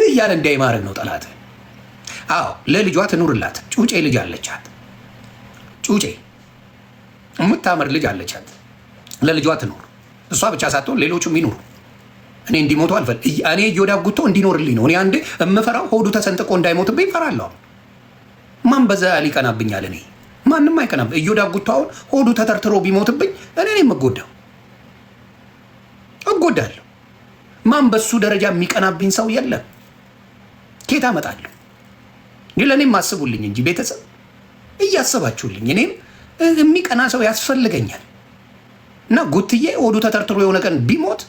እያለ እንዳይማረግ ነው ጠላት። አዎ ለልጇ ትኑርላት። ጩጬ ልጅ አለቻት። ጩጬ የምታምር ልጅ አለቻት። ለልጇ ትኑር። እሷ ብቻ ሳትሆን ሌሎቹም ይኑሩ። እኔ እንዲሞቱ አልፈል እኔ እዮዳብ ጉቶ እንዲኖርልኝ ነው። እኔ አንዴ እምፈራው ሆዱ ተሰንጥቆ እንዳይሞትብኝ ፈራለሁ። ማን በዛ ሊቀናብኛል? እኔ ማንም አይቀናብ። እዮዳብ ጉቶ አሁን ሆዱ ተተርትሮ ቢሞትብኝ እኔ የምጎዳው እጎዳለሁ። ማን በሱ ደረጃ የሚቀናብኝ ሰው የለም። ኬት አመጣለሁ? ለእኔም አስቡልኝ እንጂ ቤተሰብ እያሰባችሁልኝ፣ እኔም የሚቀና ሰው ያስፈልገኛል። እና ጉትዬ ሆዱ ተተርትሮ የሆነ ቀን ቢሞት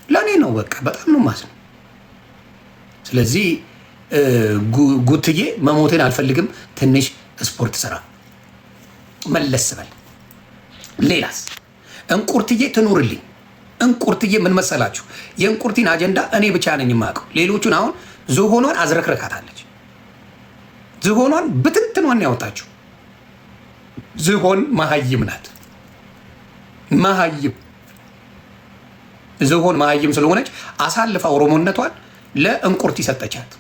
ለእኔ ነው በቃ በጣም ነው ማስነው። ስለዚህ ጉትዬ መሞቴን አልፈልግም። ትንሽ ስፖርት ስራ መለስ በል። ሌላስ እንቁርትዬ ትኑርልኝ። እንቁርትዬ ምን መሰላችሁ? የእንቁርቲን አጀንዳ እኔ ብቻ ነኝ የማውቀው። ሌሎቹን አሁን ዝሆኗን አዝረክረካታለች። ዝሆኗን ብትንትኗን ያወጣችሁ። ዝሆን መሀይም ናት። መሀይም ዝሆን መሀይም ስለሆነች አሳልፋ ኦሮሞነቷን ለእንቁርቲ ሰጠቻት።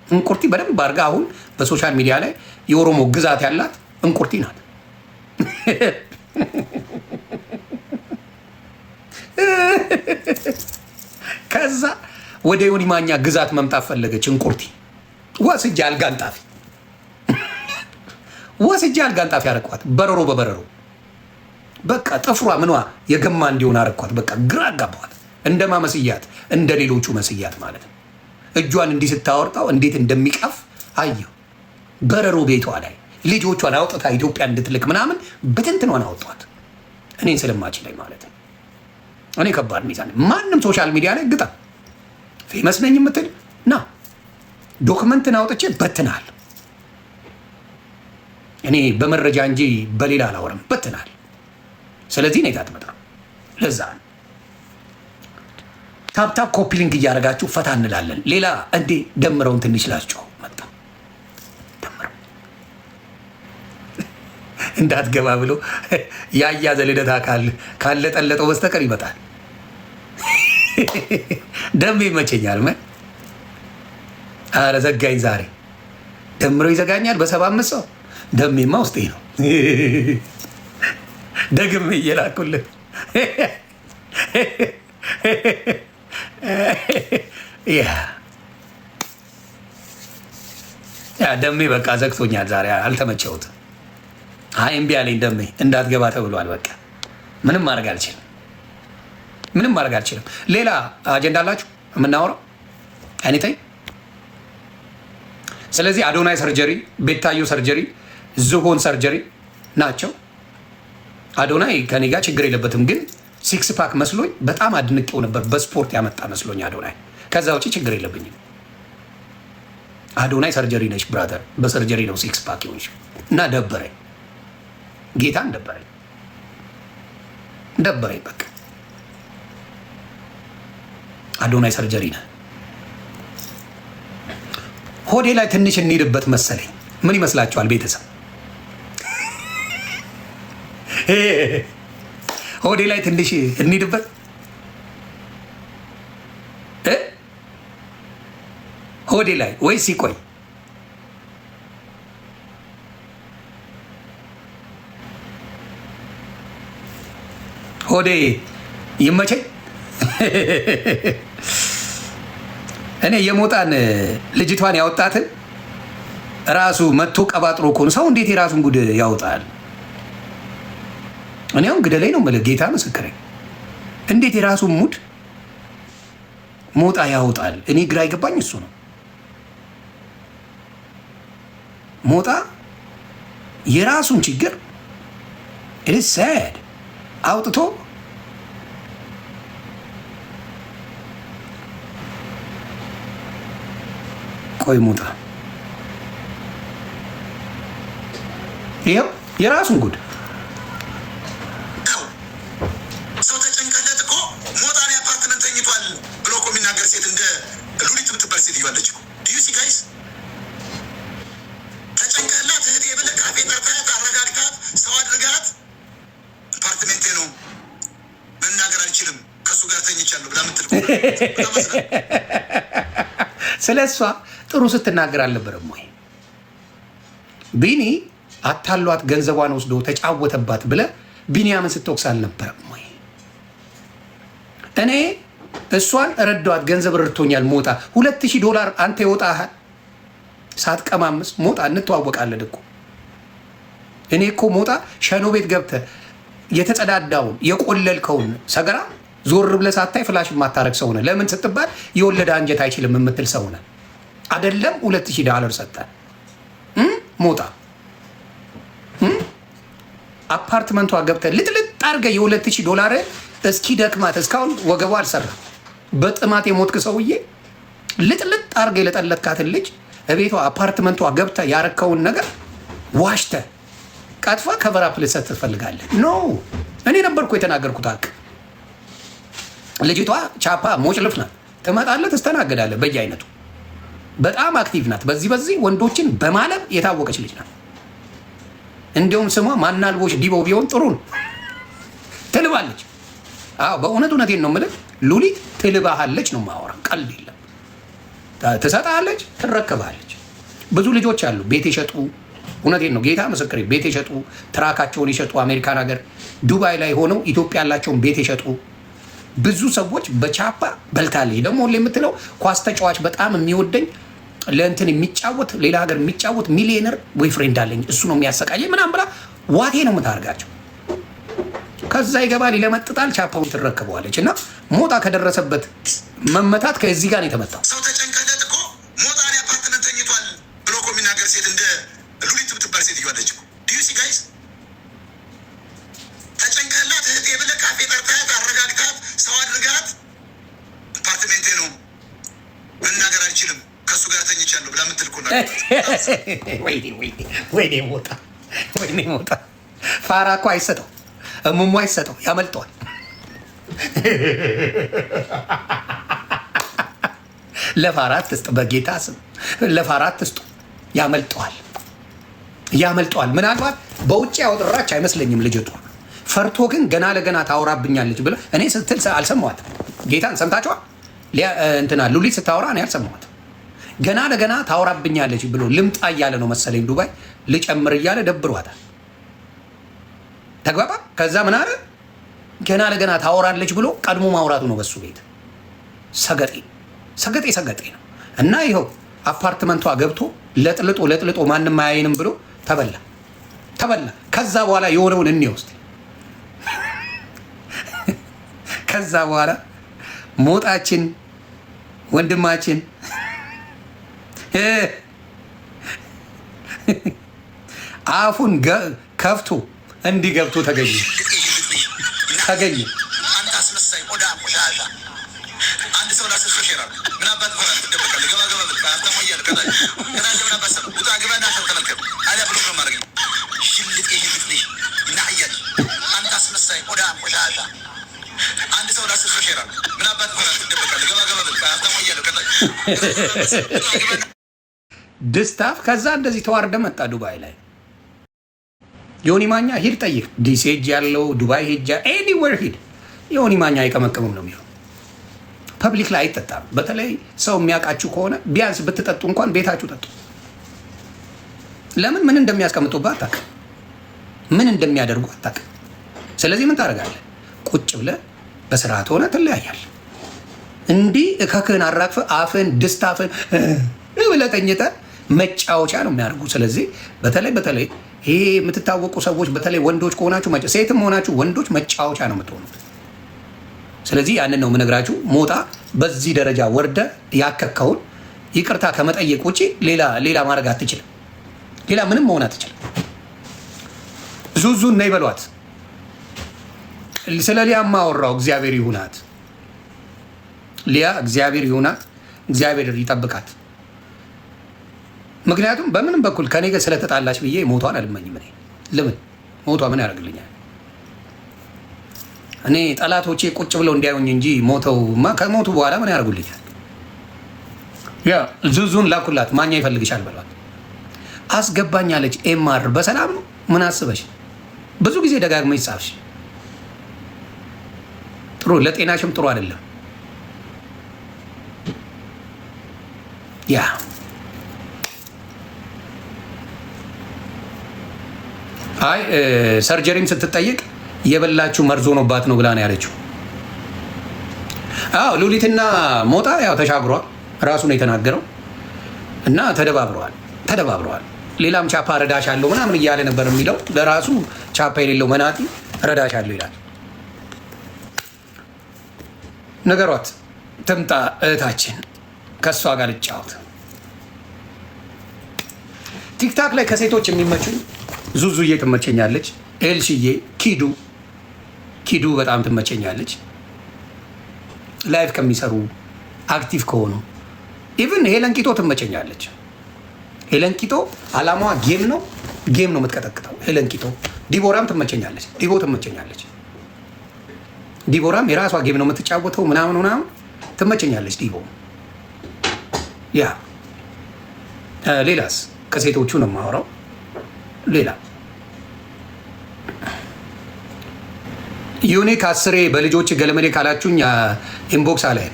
እንቁርቲ በደንብ አድርጋ አሁን በሶሻል ሚዲያ ላይ የኦሮሞ ግዛት ያላት እንቁርቲ ናት። ከዛ ወደ ዮኒ ማኛ ግዛት መምጣት ፈለገች እንቁርቲ። ወስጄ አልጋንጣፊ አረኳት። በረሮ በበረሮ በቃ ጥፍሯ ምኗ የገማ እንዲሆን አረኳት። በቃ ግራ አጋባኋት። እንደማ መስያት እንደ ሌሎቹ መስያት ማለት ነው። እጇን እንዲህ ስታወርጣው እንዴት እንደሚቀፍ አየሁ። በረሮ ቤቷ ላይ ልጆቿን አውጥታ ኢትዮጵያ እንድትልክ ምናምን በትንትኗን አወጧት። እኔን ስለማች ላይ ማለት ነው። እኔ ከባድ ሚዛን ማንም ሶሻል ሚዲያ ላይ ግጣ ፌመስ ነኝ የምትል ና ዶክመንትን አውጥቼ በትናል። እኔ በመረጃ እንጂ በሌላ አላወራም። በትናል። ስለዚህ ነው የታትመጣ። ለዛ ታፕታፕ ኮፒ ሊንክ እያደረጋችሁ ፈታ እንላለን። ሌላ እንዴ ደምረውን ትንሽ ላስጨው መጣ። ደምረው እንዳትገባ ብሎ ያያዘ ልደታ ካለጠለጠው በስተቀር ይመጣል። ደሜ ይመቸኛል። አረ ዘጋኝ ዛሬ። ደምረው ይዘጋኛል በ75 ሰው። ደሜማ ውስጤ ነው። ደግሜ እየላኩልን ያ ደሜ በቃ ዘግቶኛል ዛሬ። አልተመቸውትም። አይ እምቢ አለኝ። ደሜ እንዳትገባ ተብሏል። በቃ ምንም ማድረግ አልችልም። ሌላ አጀንዳ አላችሁ የምናወራው ኤኒቲንግ? ስለዚህ አዶናይ ሰርጀሪ፣ ቤታዮ ሰርጀሪ፣ ዝሆን ሰርጀሪ ናቸው። አዶናይ ከኔ ጋር ችግር የለበትም፣ ግን ሲክስ ፓክ መስሎኝ በጣም አድንቄው ነበር። በስፖርት ያመጣ መስሎኝ አዶናይ። ከዛ ውጭ ችግር የለብኝም። አዶናይ ሰርጀሪ ነች ብራተር፣ በሰርጀሪ ነው ሲክስ ፓክ ይሆንሽ እና ደበረኝ። ጌታን ደበረኝ በቃ። አዶናይ ሰርጀሪ ነህ። ሆዴ ላይ ትንሽ እንሂድበት መሰለኝ። ምን ይመስላችኋል ቤተሰብ? ሆዴ ላይ ትንሽ እንሂድበት። ሆዴ ላይ ወይስ ይቆይ? ሆዴ ይመቸኝ። እኔ የሞጣን ልጅቷን ያወጣትን ራሱ መጥቶ ቀባጥሮ እኮ ነው። ሰው እንዴት የራሱን ጉድ ያወጣል? እኔ አሁን ግደለኝ ነው የምልህ። ጌታ ምስክሬ፣ እንዴት የራሱን ሙድ ሞጣ ያወጣል? እኔ ግራ አይገባኝ እሱ ነው። ሞጣ የራሱን ችግር ሳድ አውጥቶ ቆይ ሞጣ ይኸው የራሱን ጉድ ሰው ተጨንቀለት እኮ ሞጣን አፓርትመንት ተኝቷል ብሎ እኮ የሚናገር ሴት እንደ ሉሊት የምትባል ሴት እያለች እኮ ዲዩ ሲ ጋይስ ተጨንቀላት እህቴ ብለህ ካፌ ጠርታት አረጋግታት ሰው አድርጋት አፓርትሜንቴ ነው መናገር አልችልም ከእሱ ጋር ተኝቻለሁ ብላ ምትል ስለ እሷ ጥሩ ስትናገር አልነበረም ወይ? ቢኒ አታሏት ገንዘቧን ወስዶ ተጫወተባት ብለ ቢኒያምን ስትወቅስ አልነበረም ወይ? እኔ እሷን ረዳዋት፣ ገንዘብ ረድቶኛል። ሞጣ $2000 አንተ ይወጣሃል ሳትቀማምስ። ሞጣ እንተዋወቃለን እኮ እኔ እኮ ሞጣ ሸኖ ቤት ገብተህ የተጸዳዳውን የቆለልከውን ሰገራ ዞር ብለህ ሳታይ ፍላሽ የማታረግ ሰው ነህ። ለምን ስትባል የወለደ አንጀት አይችልም የምትል ሰው ነህ አይደለም። $2000 ሰጠ ሞጣ አፓርትመንቷ ገብተህ ልጥልጥ አድርገህ $2000 እስኪ ደክማት እስካሁን ወገቧ አልሰራ በጥማት የሞትክ ሰውዬ ልጥልጥ አድርገህ የለጠለጥካትን ልጅ እቤቷ አፓርትመንቷ ገብተህ ያረከውን ነገር ዋሽተህ ቀጥፋ ከቨራፕ ልሰጥ ትፈልጋለህ? ኖ እኔ ነበርኩ የተናገርኩት። አቅ ልጅቷ ቻፓ ሞጭልፍ ናት። ትመጣለህ፣ ትስተናገዳለህ። በየአይነቱ በጣም አክቲቭ ናት። በዚህ ወንዶችን በማለብ የታወቀች ልጅ ናት። እንዲሁም ስሟ ማናልቦች ዲቦ ቢሆን ጥሩ ነው። ትልባለች። አዎ በእውነቴን ነው የምልህ። ሉሊት ትልባሃለች ነው የማወራ፣ ቀልድ የለም። ትሰጣለች፣ ትረከባለች። ብዙ ልጆች አሉ ቤት የሸጡ፣ እውነቴን ነው ጌታ ምስክሬ፣ ቤት የሸጡ ትራካቸውን የሸጡ አሜሪካን ሀገር ዱባይ ላይ ሆነው ኢትዮጵያ ያላቸውን ቤት የሸጡ ብዙ ሰዎች በቻፓ በልታለች። ደግሞ የምትለው ኳስ ተጫዋች በጣም የሚወደኝ ለእንትን የሚጫወት ሌላ ሀገር የሚጫወት ሚሊዮነር ወይ ፍሬንድ አለኝ እሱ ነው የሚያሰቃየኝ ምናምን ብላ ዋቴ ነው የምታደርጋቸው። ከዛ ይገባል፣ ይለመጥጣል፣ ቻፓውን ትረክበዋለች። እና ሞጣ ከደረሰበት መመታት ከዚህ ጋር ነው የተመታው። ሰው ተጨንቀለት እኮ ሞጣ እኔ አፓርትመንት ተኝቷል ብሎ እኮ የሚናገር ሴት እንደ ሉሊት የምትባል ሴትዮ አለች እኮ። ዲዩሲ ጋይስ ተጨንቀላት እህቴ ብለህ ካፌ ጠርታት አረጋግታት ሰው አድርጋት አፓርትሜንቴ ነው መናገር አልችልም ከእሱ ጋር ተኝቻለሁ ብላ ምትል እኮ ወይኔ ሞጣ ፋራ እኮ አይሰጠው እሙሙ አይሰጠው ያመልጠዋል። ለፋራት ትስጥ፣ በጌታ ስም ለፋራት ትስጡ። ያመልጠዋል። ምናልባት በውጭ ያወጥራች አይመስለኝም ልጅቷ። ፈርቶ ግን ገና ለገና ታወራብኛለች ብለ እኔ ስትል አልሰማዋትም። ጌታን ሰምታችኋል? እንትና ሉሊት ስታወራ እኔ አልሰማዋትም። ገና ለገና ታወራብኛለች ብሎ ልምጣ እያለ ነው መሰለኝ ዱባይ ልጨምር እያለ ደብሯታል። ተግባባ። ከዛ ምን አለ? ገና ለገና ታወራለች ብሎ ቀድሞ ማውራቱ ነው በሱ ቤት። ሰገጤ ነው። እና ይኸው አፓርትመንቷ ገብቶ ለጥልጦ ማንም አያይንም ብሎ ተበላ። ከዛ በኋላ የሆነውን እኔ ውስጥ ከዛ በኋላ ሞጣችን ወንድማችን አፉን ከፍቶ እንዲገብቶ ተገኘ። አንተ አስመሳይ ሆዳ ቆሻሻ አንድ ሰው ላስሶ ሼራል ምን አባት ሆነ ተደበቀ ገባ ብልካ አስተሞያል ከላይ ከናጀ ምን አባሰ ውጣ ግባና ሰው ተመልከት አለ ብሎ ነው ማድረግ ሽልጤ ናያል አንተ አስመሳይ ሆዳ ቆሻሻ አንድ ሰው ላስሶ ሼራል ምን አባት ሆነ ተደበቀ ገባ ብልካ አስተሞያል ከላይ ድስታፍ ከዛ እንደዚህ ተዋርደ መጣ ዱባይ ላይ። ዮኒ ማኛ ሂድ ጠይቅ። ዲሲ ሄጅ ያለው ዱባይ ሄጃ ኤኒዌር ሂድ። ዮኒ ማኛ አይቀመቅምም ነው የሚለው። ፐብሊክ ላይ አይጠጣም። በተለይ ሰው የሚያውቃችሁ ከሆነ ቢያንስ ብትጠጡ እንኳን ቤታችሁ ጠጡ። ለምን ምን እንደሚያስቀምጡበት አታውቅም፣ ምን እንደሚያደርጉ አታውቅም። ስለዚህ ምን ታደርጋለህ? ቁጭ ብለህ በስርዓት ሆነ ትለያያለህ። እንዲህ እከክህን አራግፈህ አፍህን ድስታፍህን ብለህ ተኝተህ መጫወቻ ነው የሚያደርጉ። ስለዚህ በተለይ ይሄ የምትታወቁ ሰዎች በተለይ ወንዶች ከሆናችሁ ሴትም ሆናችሁ ወንዶች መጫወቻ ነው የምትሆኑት። ስለዚህ ያንን ነው የምነግራችሁ። ሞጣ በዚህ ደረጃ ወርደ ያከከውን ይቅርታ ከመጠየቅ ውጭ ሌላ ማድረግ አትችልም። ሌላ ምንም መሆን አትችልም። ዙዙን ነይ በሏት። ስለ ሊያ ማወራው እግዚአብሔር ይሁናት። ሊያ እግዚአብሔር ይሁናት። እግዚአብሔር ይጠብቃት። ምክንያቱም በምንም በኩል ከኔ ጋር ስለተጣላች ብዬ ሞቷን አልመኝም። ለምን ሞቷ ምን ያደርግልኛል? እኔ ጠላቶቼ ቁጭ ብለው እንዲያዩኝ እንጂ ከሞቱ በኋላ ምን ያደርጉልኛል? ያ ዙዙን ላኩላት። ማኛ ይፈልግሻል በሏት። አስገባኛለች። ኤምአር በሰላም ነው። ምን አስበሽ? ብዙ ጊዜ ደጋግመሽ ጻፍሽ። ጥሩ ለጤናሽም ጥሩ አይደለም። ያ አይ ሰርጀሪም ስትጠይቅ የበላችሁ መርዞ ሆኖባት ነው ብላ ነው ያለችው። አዎ ሉሊትና ሞጣ ያው ተሻግሯል፣ ራሱ ነው የተናገረው እና ተደባብረዋል። ሌላም ቻፓ ረዳሽ አለው ምናምን እያለ ነበር የሚለው ለራሱ ቻፓ የሌለው መናጢ ረዳሽ አለው ይላል። ነገሯት ትምጣ እህታችን፣ ከእሷ ጋር ልጫወት። ቲክታክ ላይ ከሴቶች የሚመቹኝ ዙዙዬ ትመቸኛለች፣ ኤልሽዬ፣ ኪዱ በጣም ትመቸኛለች። ላይፍ ከሚሰሩ አክቲቭ ከሆኑ ኢቭን ሄለን ቂጦ ትመቸኛለች። ሄለን ቂጦ አላማዋ ጌም ነው የምትቀጠቅጠው። ሄለን ቂጦ ዲቦራም ትመቸኛለች። ዲቦራም የራሷ ጌም ነው የምትጫወተው ምናምን ትመቸኛለች ዲቦ። ያ ሌላስ ከሴቶቹ ነው የማወራው። ሌላ ዩኒክ አስሬ በልጆች ገለመሌ ካላችሁኝ ኢንቦክስ ላይ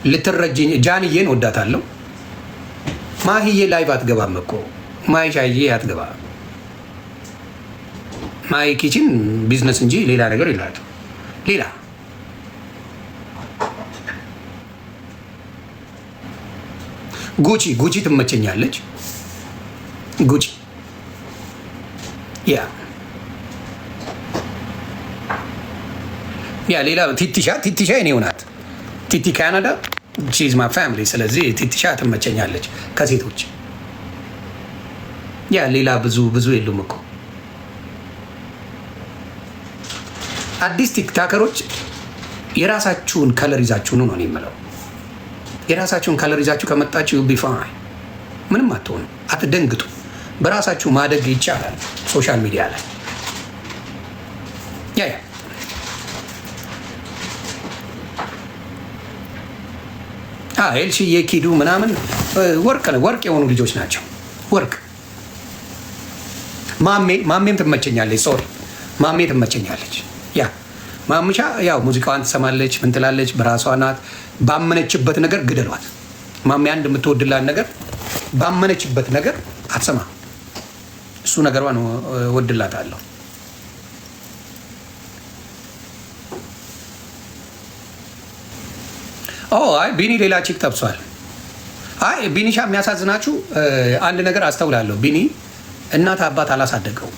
ልትረጅኝ። ጃንዬን ወዳታለሁ። ማሂዬ ላይቭ አትገባም እኮ ማይሻዬ አትገባ። ማይ ኪችን ቢዝነስ እንጂ ሌላ ነገር ይላል። ሌላ ጉቺ ትመቸኛለች። ጉቺ ያ ሌላ ቲቲሻ የኔው ናት። ቲቲ ካናዳ ቺዝ ማ ፋሚሊ። ስለዚህ ቲቲሻ ትመቸኛለች ከሴቶች። ያ ሌላ ብዙ የሉም እኮ አዲስ ቲክታከሮች። የራሳችሁን ከለር ይዛችሁ ነው የምለው። የራሳችሁን ከለር ይዛችሁ ከመጣችሁ ቢፋይ ምንም አትሆኑ፣ አትደንግጡ። በራሳችሁ ማደግ ይቻላል ሶሻል ሚዲያ ላይ። ያ ኤልሽዬ ኪዱ ምናምን ወርቅ የሆኑ ልጆች ናቸው። ወርቅ ማሜም ትመቸኛለች። ሶሪ ማሜ ትመቸኛለች። ያ ማምሻ ያው ሙዚቃዋን ትሰማለች፣ ምን ትላለች፣ በራሷ ናት። ባመነችበት ነገር ግደሏት። ማሜ አንድ የምትወድላት ነገር ባመነችበት ነገር አትሰማ። እሱ ነገሯን ወድላታለሁ። አይ ቢኒ ሌላ ቺክ ጠብሷል። አይ ቢኒሻ የሚያሳዝናችሁ አንድ ነገር አስተውላለሁ። ቢኒ እናት አባት አላሳደገው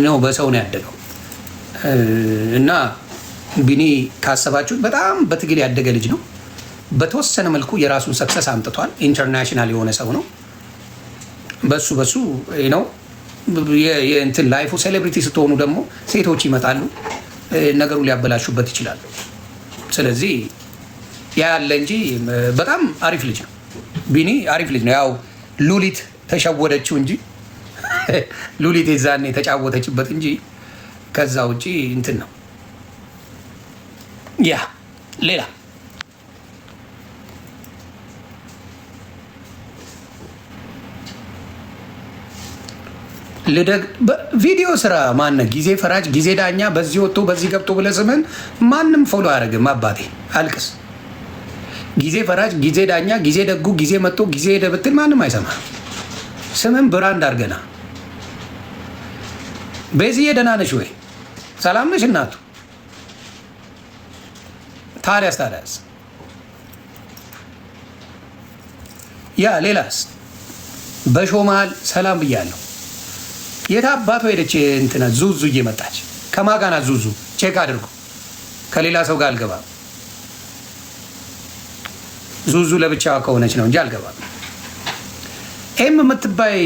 ነው፣ በሰው ነው ያደገው። እና ቢኒ ካሰባችሁት በጣም በትግል ያደገ ልጅ ነው። በተወሰነ መልኩ የራሱን ሰክሰስ አምጥቷል። ኢንተርናሽናል የሆነ ሰው ነው። በሱ ነው የእንትን ላይፉ። ሴሌብሪቲ ስትሆኑ ደግሞ ሴቶች ይመጣሉ፣ ነገሩን ሊያበላሹበት ይችላሉ። ስለዚህ ያለ እንጂ በጣም አሪፍ ልጅ ነው ቢኒ፣ አሪፍ ልጅ ነው። ያው ሉሊት ተሸወደችው እንጂ ሉሊት የዛኔ የተጫወተችበት እንጂ ከዛ ውጪ እንትን ነው። ያ ሌላ ቪዲዮ ስራ ማነ ጊዜ ፈራጅ ጊዜ ዳኛ በዚህ ወጥቶ በዚህ ገብቶ ብለህ ስምህን ማንም ፎሎ አያደርግም። አባቴ አልቅስ። ጊዜ ፈራጅ ጊዜ ዳኛ ጊዜ ደጉ ጊዜ መጥቶ ጊዜ ሄደ ብትል ማንም አይሰማ። ስምህን ብራንድ አድርገና። በዚህ ደህና ነሽ ወይ? ሰላም ነሽ እናቱ? ታዲያስ ያ ሌላስ በሾ መሃል ሰላም ብያለሁ። የት አባቷ ሄደች? እንትና ዙዙ እየመጣች ከማጋና ዙዙ ቼክ አድርጉ። ከሌላ ሰው ጋር አልገባም። ዙዙ ለብቻ ከሆነች ነው እንጂ አልገባም። ኤም የምትባይ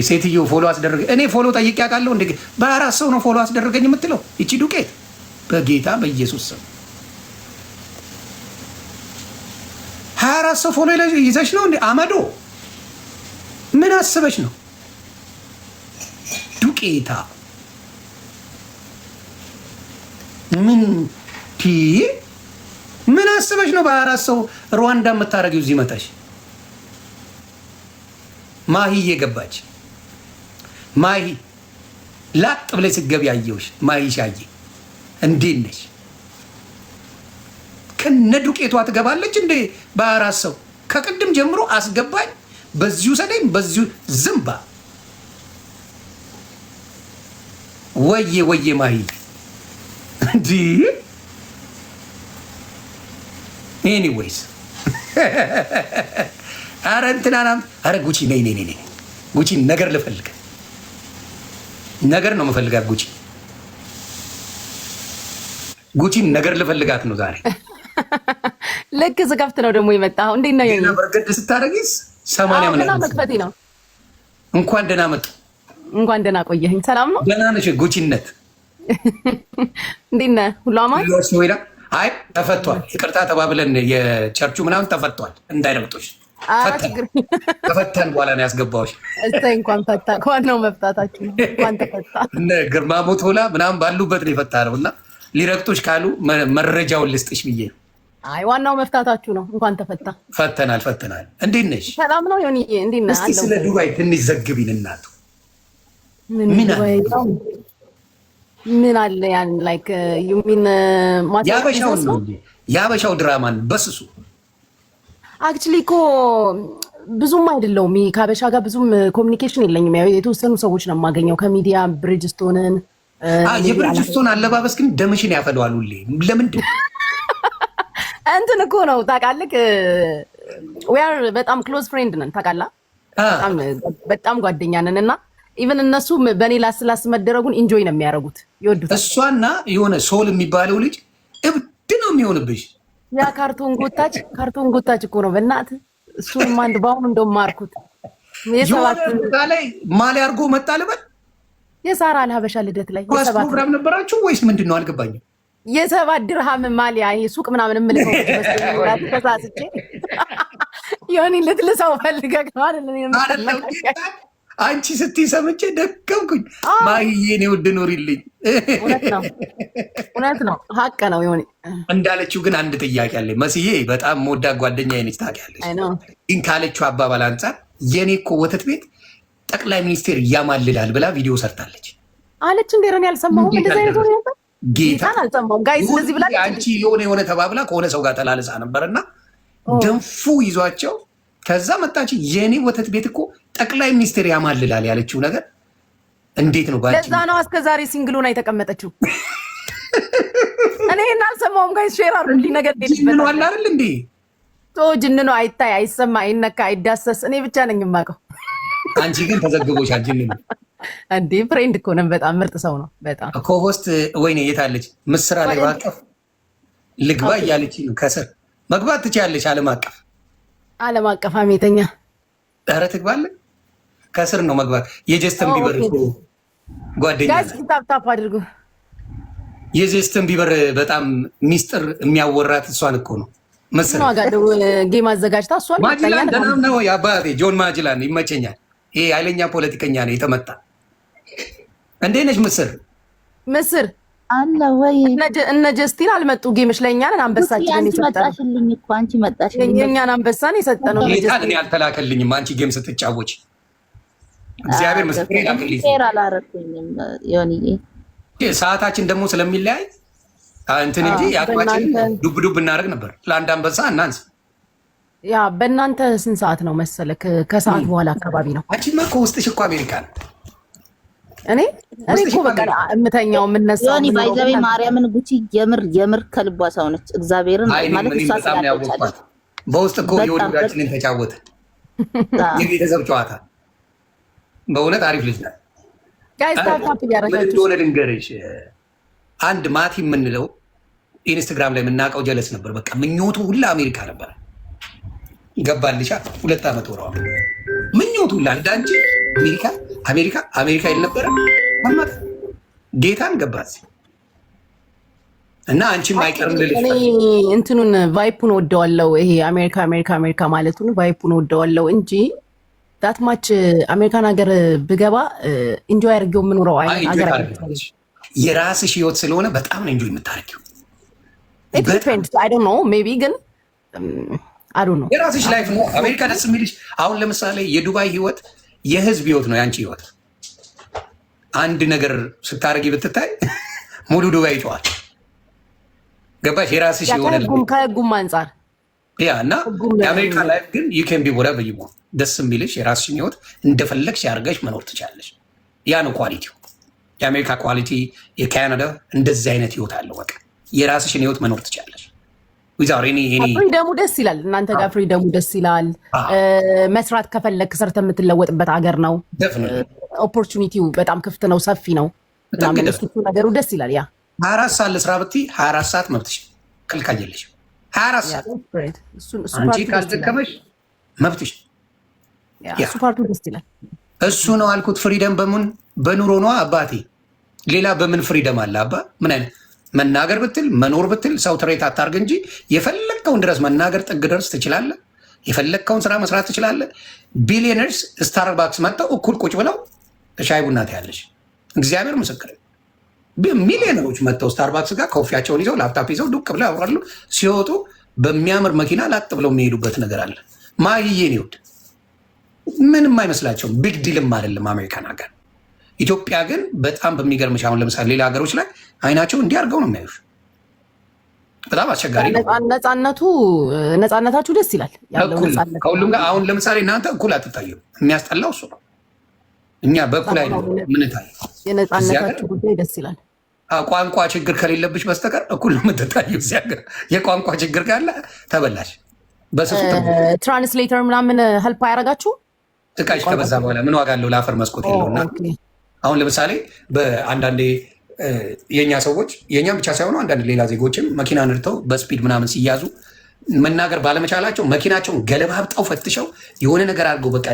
ሴትዮ ፎሎ አስደረገ። እኔ ፎሎ ጠይቄ አውቃለሁ። እንደ በአራት ሰው ነው ፎሎ አስደረገኝ የምትለው ይቺ ዱቄት። በጌታ በኢየሱስ ስም 24 ሰው ፎሎ ይዘሽ ነው እንዴ? አመዶ ምን አስበሽ ነው? ዱቄታ ምን አስበሽ ነው በ24 ሰው ሩዋንዳ የምታደርጊው? እዚህ መጣሽ ማሂ እየገባች ማሂ ላጥ ብለሽ ስትገቢ አየሁሽ። ማሂ ሻዬ እንዴት ነሽ? ከነ ዱቄቷ ትገባለች እንዴ በ24 ሰው ከቅድም ጀምሮ አስገባኝ፣ በዚሁ ሰደኝ፣ በዚሁ ዝምባ ወዬ ወዬ ማሂ እንዲህ ኤኒዌይስ አረ እንትናናም አረ ጉቺ ነይ ነይ ነይ ጉቺ ነገር ልፈልግ ነገር ነው የምፈልጋት ጉቺን ነገር ልፈልጋት ነው ዛሬ። ልክ ስከፍት ነው ደግሞ የመጣው። እንዴት ነው የኔ በርገድ ስታደርጊስ 80 ምናምን መክፈቴ ነው። እንኳን ደህና መጡ። እንኳን ደህና ቆየኝ። ሰላም ነው? ደህና ነሽ ጉቺነት? እንዴት ነህ? ሁሉ አማን? አይ ተፈቷል። ይቅርታ ተባብለን የቸርቹ ምናምን ተፈቷል። እንዳይረግጦሽ ከፈታን በኋላ ነው ያስገባዎች። እሰይ እንኳን ፈታ። ዋናው መፍታታችሁ ነው። እንኳን ተፈታ። እነ ግርማ ሞቶላ ምናምን ባሉበት ነው የፈታ ነው እና ሊረግጦሽ ካሉ መረጃውን ልስጥሽ ብዬ ነው። አይ ዋናው መፍታታችሁ ነው። እንኳን ተፈታ። ፈተናል። እንዴት ነሽ? ሰላም ነው ዮኒ? እንዴት ነህ? እስቲ ስለ ዱባይ ትንሽ ዘግቢን እናቱ። ምን አለ ያን ላይክ ዩ ሚን የአበሻው ድራማን በስሱ አክቹሊ እኮ ብዙም አይደለውም። ከአበሻ ጋር ብዙም ኮሚኒኬሽን የለኝም። ያው የተወሰኑ ሰዎች ነው የማገኘው ከሚዲያ ብሪጅስቶንን። የብሪጅስቶን አለባበስ ግን ደምሽን ያፈለዋል ሁሌ። ለምንድን እንትን እኮ ነው ታውቃለህ፣ ዌር በጣም ክሎዝ ፍሬንድ ነን ታውቃለህ፣ በጣም ጓደኛ ነን እና ኢቨን እነሱ በእኔ ላስላስ መደረጉን ኢንጆይ ነው የሚያደርጉት፣ ይወዱታል። እሷና የሆነ ሶል የሚባለው ልጅ እብድ ነው የሚሆንብሽ። ያ ካርቶን ጎታች እኮ ነው በእናትህ። እሱንም አንድ በአሁኑ እንደማርኩት ላይ ማሊያ አድርጎ መጣ ልበል። የሳራ አልሀበሻ ልደት ላይ ፕሮግራም ነበራችሁ ወይስ ምንድን ነው? አልገባኝም። የ7 ድርሃም ማሊያ ሱቅ ምናምን የምልከው ተሳስቼ ዮኒ ልትልሰው ፈልገህ ነው አይደል? አንቺ ስትይ ሰምቼ ደገምኩኝ። ማሂዬ እኔ ውድ ኑሪልኝ። እውነት ነው፣ ሀቅ ነው። ዮኒ እንዳለችው ግን አንድ ጥያቄ አለኝ። መስዬ በጣም መወዳ ጓደኛዬ ነች ታውቂያለሽ። ግን ካለችው አባባል አንጻር የኔ እኮ ወተት ቤት ጠቅላይ ሚኒስቴር እያማልላል ብላ ቪዲዮ ሰርታለች አለች። እንዴ ረን ያልሰማሁም እንደዛ አይነት ነበር። ጌታን አልሰማሁም። ጋይስ እንደዚህ ብላ አንቺ የሆነ ተባብላ ከሆነ ሰው ጋር ተላልሳ ነበርና ደንፉ ይዟቸው ከዛ መጣች። የኔ ወተት ቤት እኮ ጠቅላይ ሚኒስቴር ያማልላል ያለችው ነገር እንዴት ነው? ባንቺ ለዛ ነው እስከዛሬ ሲንግሉና የተቀመጠችው። እኔ እና አልሰማሁም። ጋይስ ሼር አድርጉልኝ። ነገር ጅን ነው አለ አይደል እንዴ? ጅን ነው። አይታይ፣ አይሰማ፣ አይነካ፣ አይዳሰስ። እኔ ብቻ ነኝ የማውቀው። አንቺ ግን ተዘግቦሻል። ጅን ነው እንዴ? ፍሬንድ እኮ ነን። በጣም ምርጥ ሰው ነው። በጣም ኮሆስት ወይኔ የታለች ምስራ ላይ ባቀፍ ልግባ እያለች ነው። ከስር መግባት ትችያለሽ። ዓለም አቀፍ አሜተኛ። ኧረ ትግባለህ። ከስር ነው መግባት። የጀስተን ቢበር ጓደኛ ጋይስ ታፕ አድርጉ። የጀስተን ቢበር በጣም ሚስጥር የሚያወራት እሷን እኮ ነው ምስር ነው ጋደው ጌም አዘጋጅታ እሷን ማጅላን ደህና ነው። የአባቴ ጆን ማጅላን ይመቸኛል። ይሄ ኃይለኛ ፖለቲከኛ ነው የተመታ። እንዴት ነሽ ምስር አለ ወይ? እነ ጀስቲን አልመጡ ጌምሽ ላይ እኛን አንበሳችንን የሰጠነው። አንቺ መጣሽልኝ። የእኛን አንበሳን የሰጠነው ጌታን እኔ አልተላከልኝም። አንቺ ጌም ስትጫወች እግዚአብሔር ምስክሬ ላክልኝ። ሼር አላረኩኝም ዮኒዬ። ሰዓታችን ደግሞ ስለሚለያይ እንትን እንጂ ያቋችን ዱብ እናደርግ ነበር። ለአንድ አንበሳ እናንስ። ያ በእናንተ ስንት ሰዓት ነው መሰለህ? ከሰዓት በኋላ አካባቢ ነው። አንቺማ ከውስጥሽ እኮ አሜሪካ ነው። እኔ እኮ በቃ የምተኛው የምነሳው ዮኒ ባይዘቤ ማርያምን ጉቺ የምር ከልቧ ሰው ነች። እግዚአብሔርን ማለት እሷ ስላልቻለች በውስጥ እኮ የወዳችንን ተጫወተ። የቤተሰብ ጨዋታ በእውነት አሪፍ ልጅ ናት። ምን እንደሆነ ልንገርሽ። አንድ ማቲ የምንለው ኢንስታግራም ላይ የምናውቀው ጀለስ ነበር። በቃ ምኞቱ ሁላ አሜሪካ ነበር። ገባልሻ 2 ዓመት ወረዋል። ምኞቱ ሁላ እንዳንቺ አሜሪካ የልነበረ ጌታን ገባት እና አንቺም አይቀርም ልልሽ እንትኑን ቫይፑን ወደዋለው። ይሄ አሜሪካ ማለቱን ቫይፑን ወደዋለው እንጂ ዳትማች አሜሪካን ሀገር ብገባ ኢንጆይ አድርጌው የምኖረው ሀገር የራስሽ ህይወት ስለሆነ በጣም ነው ኢንጆይ የምታደርጊው። ግን የራስሽ ላይፍ ነው። አሜሪካ ደስ የሚልሽ አሁን ለምሳሌ የዱባይ ህይወት የህዝብ ህይወት ነው። ያንቺ ህይወት አንድ ነገር ስታደርጊ ብትታይ ሙሉ ዱባይ ይጨዋል። ገባሽ? የራስሽ የሆነ ከህጉም አንጻር ያ እና የአሜሪካ ላይፍ ግን ዩ ካን ቢ ወራቨር ዩ ዋንት ደስ የሚልሽ የራስሽን ህይወት እንደፈለግሽ ያድርገሽ መኖር ትችላለሽ። ያ ነው ኳሊቲው። የአሜሪካ ኳሊቲ የካናዳ እንደዚህ አይነት ህይወት አለው። በቃ የራስሽን ህይወት መኖር ትችላለሽ። ፍሪደሙ ደስ ይላል። እናንተ ጋር ፍሪደሙ ደስ ይላል። መስራት ከፈለግ ሰርተ የምትለወጥበት ሀገር ነው። ኦፖርቹኒቲው በጣም ክፍት ነው፣ ሰፊ ነው። ነገሩ ደስ ይላል። ያ 24 ሰዓት ለስራ ብትይ 24 ሰዓት መብትሽ፣ ክልክል የለሽም። 24 ሰዓት አንቺ ካልተከመሽ መብትሽ። እሱ ፓርቱ ደስ ይላል። እሱ ነው አልኩት። ፍሪደም በኑሮ ነው አባቴ። ሌላ በምን ፍሪደም አለ አባ? ምን አይነት መናገር ብትል መኖር ብትል ሰው ትሬት አታርግ እንጂ የፈለግከውን ድረስ መናገር ጥግ ድረስ ትችላለህ። የፈለግከውን ስራ መስራት ትችላለህ። ቢሊዮነርስ ስታርባክስ መጥተው እኩል ቁጭ ብለው ሻይ ቡና ትያለሽ። እግዚአብሔር ምስክር። ሚሊዮነሮች መጥተው ስታርባክስ ጋር ኮፊያቸውን ይዘው ላፕታፕ ይዘው ዱቅ ብለው ያወራሉ። ሲወጡ በሚያምር መኪና ላጥ ብለው የሚሄዱበት ነገር አለ። ማይዬን ይወድ ምንም አይመስላቸውም። ቢግ ዲልም አይደለም አሜሪካን ሀገር። ኢትዮጵያ ግን በጣም በሚገርምሽ አሁን ለምሳሌ ሌላ ሀገሮች ላይ አይናቸው እንዲህ አድርገው ነው የሚያዩሽ። በጣም አስቸጋሪ ነው። ነፃነታችሁ ደስ ይላል። ከሁሉም ጋር አሁን ለምሳሌ እናንተ እኩል አትታየው። የሚያስጠላው እሱ ነው። እኛ በእኩል አይ ምንታየው። የነፃነታችሁ ጉዳይ ደስ ይላል። ቋንቋ ችግር ከሌለብሽ በስተቀር እኩል ነው የምትታየው። እዚህ ሀገር የቋንቋ ችግር ካለ ተበላሽ። በስሱ ትራንስሌተር ምናምን ሄልፕ አያደርጋችሁ። ጥቃሽ ከበዛ በኋላ ምን ዋጋ አለው? ለአፈር መስኮት የለውና አሁን ለምሳሌ በአንዳንዴ የእኛ ሰዎች የእኛም ብቻ ሳይሆኑ አንዳንድ ሌላ ዜጎችም መኪና ነድተው በስፒድ ምናምን ሲያዙ መናገር ባለመቻላቸው መኪናቸውን ገለባብጠው ፈትሸው የሆነ ነገር አድርገው በቃ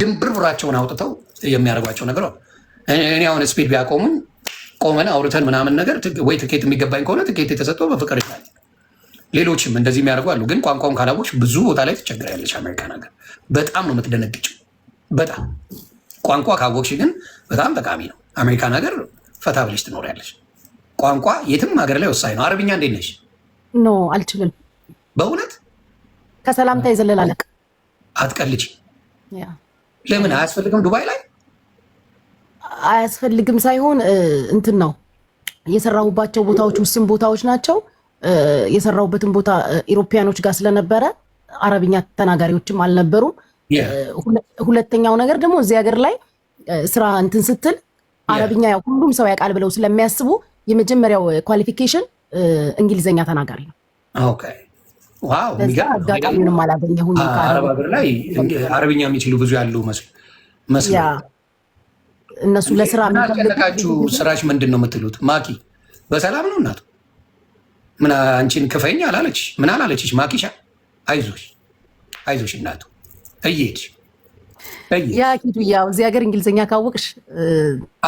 ድንብርብራቸውን አውጥተው የሚያደርጓቸው ነገር። እኔ አሁን ስፒድ ቢያቆሙኝ ቆመን አውርተን ምናምን ነገር ወይ ትኬት የሚገባኝ ከሆነ ትኬት የተሰጠው በፍቅር ይላል። ሌሎችም እንደዚህ የሚያደርጉ አሉ። ግን ቋንቋውን ካላወቅሽ ብዙ ቦታ ላይ ትቸገሪያለሽ። አሜሪካን ሀገር በጣም ነው የምትደነግጭው። በጣም ቋንቋ ካወቅሽ ግን በጣም ጠቃሚ ነው። አሜሪካን ሀገር ፈታ ብለሽ ትኖሪያለሽ። ቋንቋ የትም ሀገር ላይ ወሳኝ ነው። አረብኛ እንዴት ነሽ? ኖ አልችልም። በእውነት ከሰላምታ የዘለለ አለቅ አትቀልጂ። ለምን አያስፈልግም? ዱባይ ላይ አያስፈልግም ሳይሆን እንትን ነው የሰራሁባቸው ቦታዎች ውስን ቦታዎች ናቸው። የሰራሁበትን ቦታ ኢሮፒያኖች ጋር ስለነበረ አረብኛ ተናጋሪዎችም አልነበሩም። ሁለተኛው ነገር ደግሞ እዚህ ሀገር ላይ ስራ እንትን ስትል አረብኛ ያው ሁሉም ሰው ያውቃል ብለው ስለሚያስቡ የመጀመሪያው ኳሊፊኬሽን እንግሊዘኛ ተናጋሪ ነው። ኦኬ ዋው! አጋጣሚውንም አላገኘሁኝ። አረብ ሀገር ላይ አረብኛ የሚችሉ ብዙ ያሉ መስሎ እነሱ ለስራ የሚያስጨነቃችሁ ስራሽ ምንድን ነው የምትሉት? ማኪ በሰላም ነው እናቱ? ምን አንቺን ክፈኝ አላለች? ምን አላለችሽ? ማኪሻ አይዞሽ እናቱ እየሄድሽ ያ ኪዱ ያው እዚህ ሀገር እንግሊዝኛ ካወቅሽ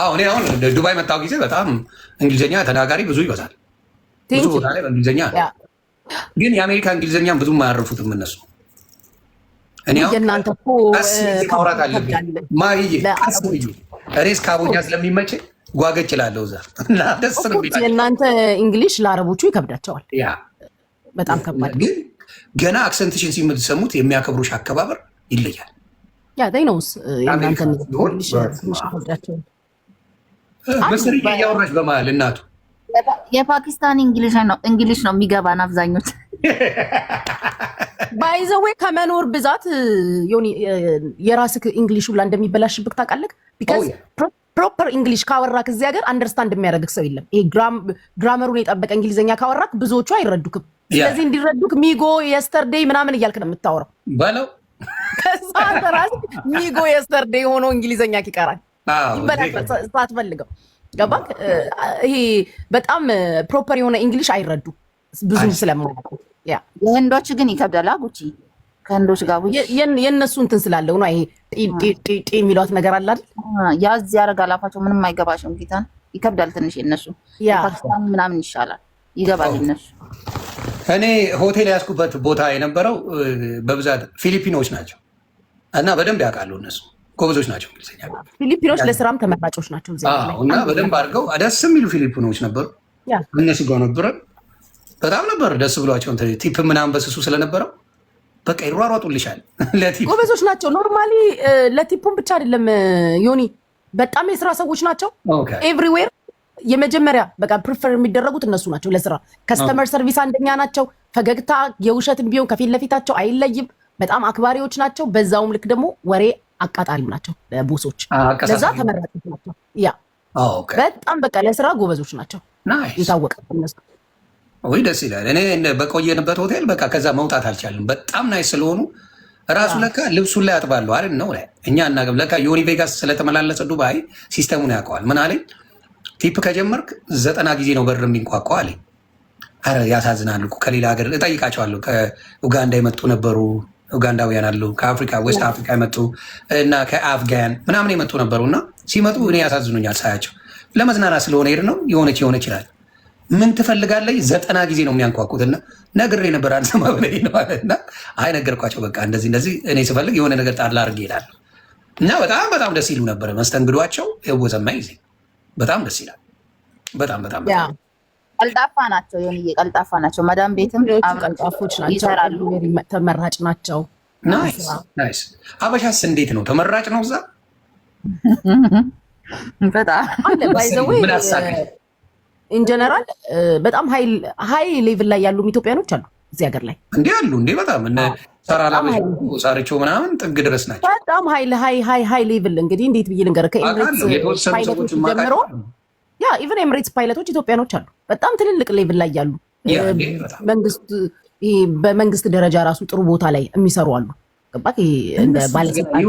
እኔ አሁን ዱባይ መጣሁ ጊዜ በጣም እንግሊዝኛ ተናጋሪ ብዙ ይበዛል። ብዙ ቦታ ላይ በእንግሊዝኛ ግን የአሜሪካ እንግሊዝኛም ብዙም አያረፉትም እነሱ። እኔ የእናንተ እኮ ማውራት አለብኝ ማይዬ ቀስ ብዬ እኔ እስካቦኛ ስለሚመች ጓገጭ እላለሁ እዛ እና ደስ ነው የሚል። የእናንተ እንግሊሽ ለአረቦቹ ይከብዳቸዋል። በጣም ከባድ ግን ገና አክሰንትሽን ሲሰሙት የሚያከብሩሽ አከባበር ይለያል። ነውስ የእናንተ እንግሊሽ ይከብዳቸዋል። ምስሪ እያወራች በመሀል እናቱ የፓኪስታን እንግሊሽ ነው የሚገባን አብዛኞች። ባይዘዌ ከመኖር ብዛት የራስህ እንግሊሽ ሁላ እንደሚበላሽብህ ታውቃለህ። ቢካዝ ፕሮፐር እንግሊሽ ካወራክ እዚህ ሀገር አንደርስታንድ የሚያደርግህ ሰው የለም። ይሄ ግራመሩን የጠበቀ እንግሊዝኛ ካወራክ ብዙዎቹ አይረዱክም። ስለዚህ እንዲረዱክ ሚጎ የስተርዴይ ምናምን እያልክ ነው የምታወራው በለው። ከዛ ራስህ ሚጎ የስተርዴይ ሆኖ እንግሊዝኛ ይቀራል፣ ይበላሻል ሳትፈልገው። ገባክ? ይሄ በጣም ፕሮፐር የሆነ እንግሊሽ አይረዱ ብዙ ስለማያውቁ። የህንዶች ግን ይከብዳል። ጉቺ ከህንዶች ጋር የእነሱ እንትን ስላለው ነው። ይሄ ጤ የሚሏት ነገር አለ አይደል? ያዝ ያደርጋል አፋቸው። ምንም አይገባሽም። ጌታን ይከብዳል ትንሽ። የነሱ ፓኪስታን ምናምን ይሻላል፣ ይገባል የነሱ። እኔ ሆቴል ያዝኩበት ቦታ የነበረው በብዛት ፊሊፒኖች ናቸው እና በደንብ ያውቃሉ እነሱ ጎበዞች ናቸው። እንግሊዝኛ ፊሊፒኖች ለስራም ተመራጮች ናቸው እና በደንብ አድርገው ደስ የሚሉ ፊሊፒኖች ነበሩ። እነሱ ጋር ነበረ በጣም ነበር ደስ ብሏቸው። ቲፕ ምናምን በስሱ ስለነበረው በቃ ይሯሯጡልሻል። ጎበዞች ናቸው። ኖርማሊ ለቲፑን ብቻ አይደለም ዮኒ፣ በጣም የስራ ሰዎች ናቸው። ኤቭሪዌር የመጀመሪያ በቃ ፕሪፈር የሚደረጉት እነሱ ናቸው ለስራ። ከስተመር ሰርቪስ አንደኛ ናቸው። ፈገግታ የውሸትም ቢሆን ከፊት ለፊታቸው አይለይም። በጣም አክባሪዎች ናቸው። በዛውም ልክ ደግሞ ወሬ አቃጣሪም ናቸው ቦሶች። ለዛ ተመራጮች ናቸው። ያ በጣም በቃ ለስራ ጎበዞች ናቸው። የታወቀ እነሱ። ወይ ደስ ይላል። እኔ በቆየንበት ሆቴል በቃ ከዛ መውጣት አልቻለም። በጣም ናይስ ስለሆኑ ራሱ ለካ ልብሱን ላይ አጥባለሁ አይደል ነው እኛ እናገም ለካ ዮኒ ቬጋስ ስለተመላለሰ ዱባይ ሲስተሙን ያውቀዋል። ምን አለኝ ቲፕ ከጀመርክ 90 ጊዜ ነው በር የሚንኳኳ አለኝ። አረ ያሳዝናል እኮ ከሌላ ሀገር እጠይቃቸዋለሁ። ከኡጋንዳ የመጡ ነበሩ፣ ኡጋንዳውያን አሉ፣ ከአፍሪካ ዌስት አፍሪካ የመጡ እና ከአፍጋን ምናምን የመጡ ነበሩ እና ሲመጡ እኔ ያሳዝኑኛል ሳያቸው። ለመዝናናት ስለሆነ ሄድ ነው የሆነች ይችላል። ምን ትፈልጋለህ? 90 ጊዜ ነው የሚያንኳኩትና ነግሬ ነበር አልሰማ ብለኝ ነው አለና አይ ነገርኳቸው። በቃ እንደዚህ እኔ ስፈልግ የሆነ ነገር ጣል አድርጌ እሄዳለሁ እና በጣም ደስ ይሉ ነበረ። መስተንግዷቸው የወዘማ ጊዜ በጣም ደስ ይላል። በጣም ቀልጣፋ ናቸው። ዮኒዬ ቀልጣፋ ናቸው። መዳም ቤትም ቀልጣፎች ናቸው፣ ይሰራሉ፣ ተመራጭ ናቸው። ናይስ። አበሻስ እንዴት ነው? ተመራጭ ነው እዛ በጣም አለ ባይዘው ኢንጀነራል በጣም ሃይ ሌቭል ላይ ያሉ ኢትዮጵያኖች አሉ እዚህ ሀገር ላይ እንዴ አሉ እንዴ በጣም እነ ሳራቸው ምናምን ጥግ ድረስ ናቸው። በጣም ሃይ ሌቭል እንግዲህ እንዴት ብዬ ልንገርህ ከኤምሬትስ ፓይለቶች ጀምሮ ያ ኢቨን ኤምሬትስ ፓይለቶች ኢትዮጵያኖች አሉ በጣም ትልልቅ ሌቭል ላይ ያሉ በመንግስት ደረጃ ራሱ ጥሩ ቦታ ላይ የሚሰሩ አሉ። ገባክ? እንደ ባለስልጣን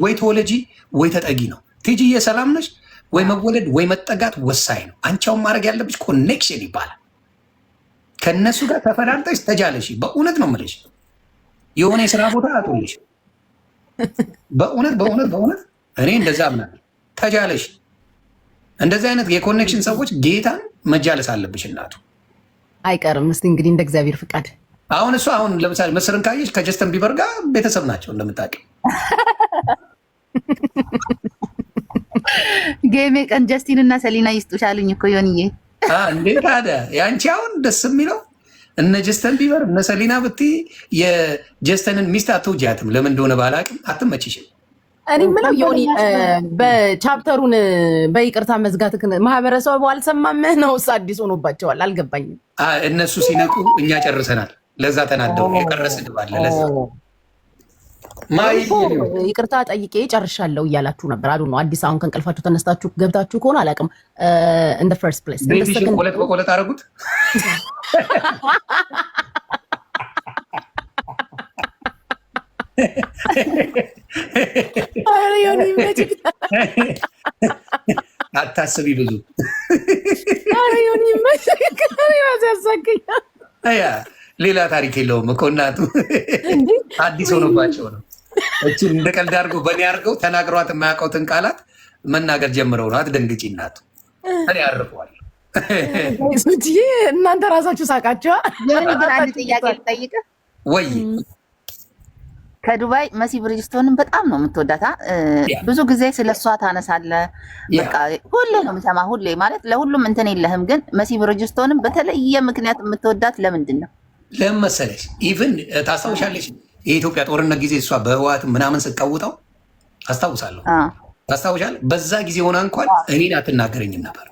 ወይ ተወለጂ ወይ ተጠጊ ነው። ቲጂዬ ሰላም ነሽ ወይ መወለድ ወይ መጠጋት ወሳኝ ነው። አንቻውን ማድረግ ያለብሽ ኮኔክሽን ይባላል። ከነሱ ጋር ተፈራርጠሽ ተጃለሽ። በእውነት ነው የምልሽ የሆነ የስራ ቦታ አጥልሽ። በእውነት እኔ እንደዛ አምናለሁ። ተጃለሽ። እንደዚህ አይነት የኮኔክሽን ሰዎች ጌታን መጃለስ አለብሽ። እናቱ አይቀርም። እስቲ እንግዲህ እንደ እግዚአብሔር ፍቃድ አሁን ለምሳሌ ምስርን ካየሽ ከጀስተን ቢበር ጋር ቤተሰብ ናቸው እንደምታውቂ። ጌሜ ቀን ጀስቲን እና ሰሊና ይስጡሻልኝ እኮ ዮኒዬ። እንዴ ታዲያ ያንቺ አሁን ደስ የሚለው እነ ጀስተን ቢበር እነ ሰሊና ብትይ የጀስተንን ሚስት አትውጂያትም። ለምን እንደሆነ ባላቅም አትመችሽም። እኔ የምለው ዮኒ በቻፕተሩን በይቅርታ መዝጋት ማህበረሰቡ አልሰማም ነውስ አዲስ ሆኖባቸዋል? አልገባኝም። እነሱ ሲነቁ እኛ ጨርሰናል። ለዛ ተናደው የቀረ ስድብ አለ። ለዛ ይቅርታ ጠይቄ ጨርሻለሁ እያላችሁ ነበር። አዱ ነው አዲስ አሁን ከእንቅልፋችሁ ተነስታችሁ ገብታችሁ ከሆነ አላውቅም። እንደ ፈርስት ፕሌስ ቆለት በቆለት አደረጉት። አታስቢ ብዙ ሌላ ታሪክ የለውም እኮ እናቱ አዲስ ሆኖባቸው ነው። እችን እንደ ቀልድ አድርገው በእኔ አድርገው ተናግሯት የማያውቀውትን ቃላት መናገር ጀምረው ነው። አትደንግጪ እናቱ እኔ አርፈዋል። እናንተ ራሳችሁ ሳቃችኋ። አንድ ጥያቄ ልጠይቅህ ወይ? ከዱባይ መሲ ብሪጅስቶንን በጣም ነው የምትወዳታ። ብዙ ጊዜ ስለ እሷ ታነሳለህ። በቃ ሁሌ ነው የምሰማ። ሁሌ ማለት ለሁሉም እንትን የለህም፣ ግን መሲ ብሪጅስቶንን በተለየ ምክንያት የምትወዳት ለምንድን ነው? ለምን መሰለሽ? ኢቭን ታስታውሻለሽ የኢትዮጵያ ጦርነት ጊዜ እሷ በህወሓት ምናምን ስትቀውጠው አስታውሳለሁ። ታስታውሻለህ? በዛ ጊዜ ሆና እንኳን እኔን አትናገረኝም ነበር።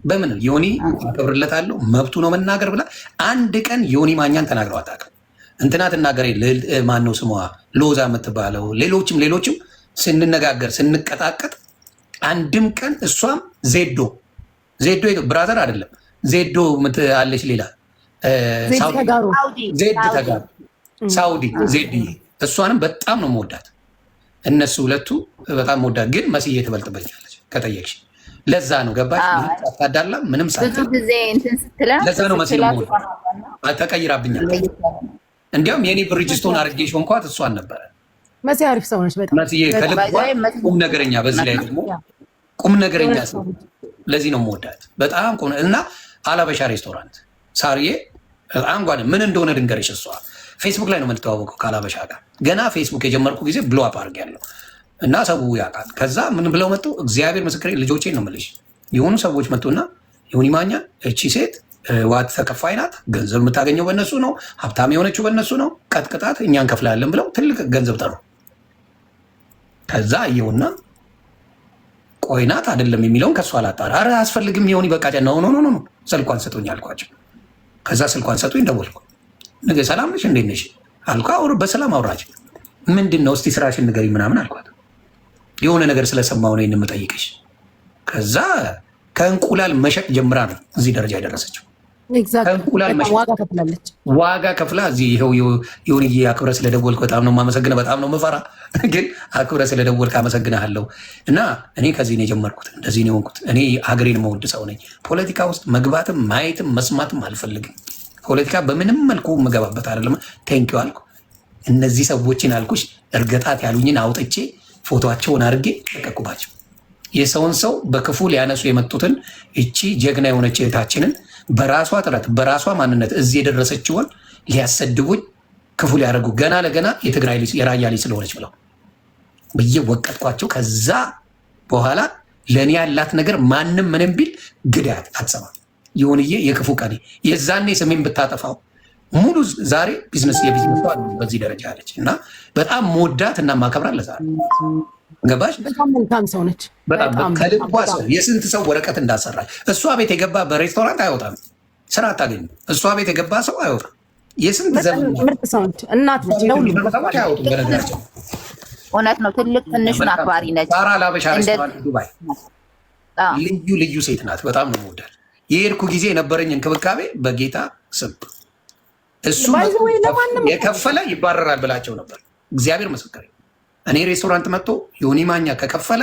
በምን ዮኒ አከብርለታለሁ መብቱ ነው መናገር ብላ አንድ ቀን ዮኒ ማኛን ተናግረው አታውቅም። እንትና ትናገረኝ ማነው ስሟ ሎዛ የምትባለው ሌሎችም ስንነጋገር ስንቀጣቀጥ አንድም ቀን እሷም ዜዶ ብራዘር አይደለም ዜዶ አለች ሌላ ዜድ ተጋሩ ሳውዲ ዜድ እሷንም በጣም ነው መወዳት። እነሱ ሁለቱ በጣም መወዳት፣ ግን መስዬ ትበልጥበኛለች ከጠየቅሽ። ለዛ ነው ገባሽ? ታዳላ ምንም ብዙ ጊዜ እንትን ስትላ ለዛ ነው መስዬ ተቀይራብኛለች። እንዲያውም የኔ ብሪጅስቶን አድርጌሽ እንኳን እሷን ነበረ። መሲ አሪፍ ሰው ነች በጣም መስዬ ከልቧ ቁም ነገረኛ፣ በዚህ ላይ ደግሞ ቁም ነገረኛ ሰው። ለዚህ ነው መወዳት በጣም ቁም እና አላበሻ ሬስቶራንት ሳርዬ በጣም ጓደ ምን እንደሆነ ድንገርሽ። እሷ ፌስቡክ ላይ ነው የምንተዋወቀው ካላበሻ ጋር። ገና ፌስቡክ የጀመርኩ ጊዜ ብሎ አፕ አድርጌያለሁ እና ሰው ያውቃል። ከዛ ምን ብለው መጡ? እግዚአብሔር ምስክሬ ልጆቼን ነው የምልሽ። የሆኑ ሰዎች መጡና ዮኒ ማኛ እቺ ሴት ዋት ተከፋይ ናት፣ ገንዘብ የምታገኘው በእነሱ ነው፣ ሀብታም የሆነችው በእነሱ ነው፣ ቀጥቅጣት እኛ እንከፍላለን ብለው ትልቅ ገንዘብ ጠሩ። ከዛ አየውና ቆይናት አይደለም የሚለውን ከእሱ አላጣራ። ኧረ አያስፈልግም ይሆን በቃ ነው ኖ ስልኳን ሰጡኝ አልኳቸው። ከዛ ስልኳን ሰጡኝ፣ ደወልኩ። ነገ ሰላም ነሽ እንዴት ነሽ አልኳ። በሰላም አውራች። ምንድን ነው እስቲ ስራሽን ንገሪኝ ምናምን አልኳት። የሆነ ነገር ስለሰማሁ ነው የምጠይቅሽ። ከዛ ከእንቁላል መሸጥ ጀምራ ነው እዚህ ደረጃ የደረሰችው። ዋጋ ከፍላ እዚህ ይኸው ይሁንዬ፣ አክብረ ስለደወልክ በጣም ነው የማመሰግነው። በጣም ነው የምፈራ፣ ግን አክብረ ስለደወልክ አመሰግናለሁ። እና እኔ ከዚህ ነው የጀመርኩት፣ እንደዚህ ነው የሆንኩት። እኔ ሀገሬን መወድ ሰው ነኝ። ፖለቲካ ውስጥ መግባትም ማየትም መስማትም አልፈልግም። ፖለቲካ በምንም መልኩ የምገባበት አይደለም። ቴንኪው አልኩ። እነዚህ ሰዎችን አልኩሽ እርገጣት ያሉኝን አውጥቼ ፎቶቸውን አድርጌ ለቀቁባቸው። የሰውን ሰው በክፉ ሊያነሱ የመጡትን እቺ ጀግና የሆነች እህታችንን በራሷ ጥረት በራሷ ማንነት እዚህ የደረሰችውን ሊያሰድቡኝ ክፉ ሊያደርጉ ገና ለገና የትግራይ ልጅ የራያ ልጅ ስለሆነች ብለው ብዬ ወቀጥኳቸው። ከዛ በኋላ ለእኔ ያላት ነገር ማንም ምንም ቢል ግዳት አትሰማም። ይሁንዬ የክፉ ቀኔ የዛኔ ስሜን ብታጠፋው ሙሉ ዛሬ ቢዝነስ የቢዝነስ በዚህ ደረጃ ያለች እና በጣም መወዳት እና ማከብራት ለዛሬ ገባሽ። በጣም መልካም ሰው ነች። በጣም ከልቧ ሰው የስንት ሰው ወረቀት እንዳሰራች እሷ ቤት የገባ በሬስቶራንት አይወጣም፣ ስራ አታገኝም። እሷ ቤት የገባ ሰው አይወጣም። የስንት ዘመን ምርጥ ሰው ነች። እናት ነች። ለሁሉም አይወጡም። በነገራቸው እውነት ነው። ትልቅ ትንሹን አክባሪ ነች። ሳራ ላበሻ ሬስቶራንት ዱባይ ልዩ ሴት ናት። በጣም ነው የምወዳት። የሄድኩ ጊዜ የነበረኝ እንክብካቤ በጌታ ስም እሱ የከፈለ ይባረራል ብላቸው ነበር። እግዚአብሔር ምስክር። እኔ ሬስቶራንት መጥቶ ዮኒ ማኛ ከከፈለ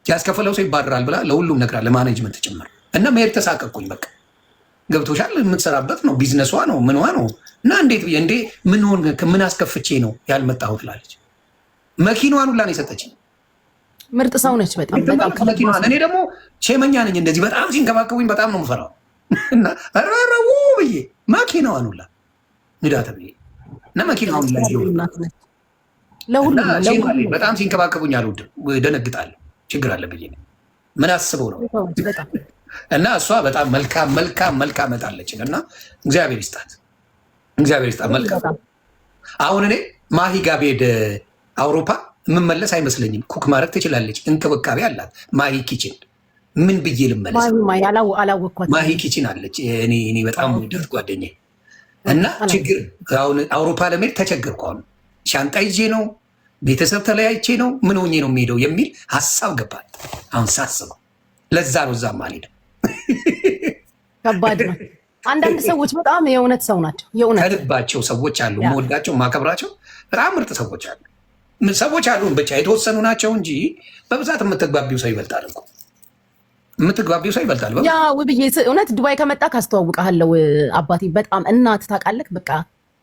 ያስከፈለው ሰው ይባረራል ብላ ለሁሉም ነግራ ለማኔጅመንት ጭምር እና መሄድ ተሳቀቅኩኝ። በቃ ገብቶሻል፣ የምትሰራበት ነው ቢዝነሷ ነው ምንዋ ነው እና እንዴት እንዴ ምን አስከፍቼ ነው ያልመጣሁት ላለች መኪናዋን ሁላ ነው የሰጠችኝ። ምርጥ ሰው ነች። በጣም መኪናዋን እኔ ደግሞ ቼመኛ ነኝ። እንደዚህ በጣም ሲንከባከቡኝ በጣም ነው የምፈራው እና ረረው ብዬ መኪናዋን ሁላ ንዳተ ብዬ እና መኪናዋን ላይ ለሁሉም በጣም ሲንከባከቡኝ አልወድም፣ ደነግጣለሁ። ችግር አለብኝ ምን አስበው ነው እና እሷ በጣም መልካም መጣለችን እና እግዚአብሔር ይስጣት መልካም። አሁን እኔ ማሂ ጋር ብሄድ አውሮፓ የምመለስ አይመስለኝም። ኩክ ማድረግ ትችላለች፣ እንክብካቤ አላት። ማሂ ኪችን ምን ብዬ ልመለስ? ማሂ ኪችን አለች። እኔ በጣም ደስ ጓደኛዬ እና ችግር አሁን አውሮፓ ለመሄድ ተቸገርኩ። አሁን ሻንጣ ይዤ ነው ቤተሰብ ተለያይቼ ነው ምን ሆኜ ነው የሚሄደው የሚል ሀሳብ ገባል። አሁን ሳስበው ለዛ ነው እዛም አልሄድም። ከባድ ነው። አንዳንድ ሰዎች በጣም የእውነት ሰው ናቸው። ከልባቸው ሰዎች አሉ፣ መወዳቸው ማከብራቸው በጣም ምርጥ ሰዎች አሉ። ሰዎች አሉ ብቻ የተወሰኑ ናቸው እንጂ በብዛት የምትግባቢው ሰው ይበልጣል እኮ የምትግባቢው ሰው ይበልጣል። ያ ውብዬ እውነት ዱባይ ከመጣ ካስተዋውቀሃለው አባቴ በጣም እናት ታውቃለህ። በቃ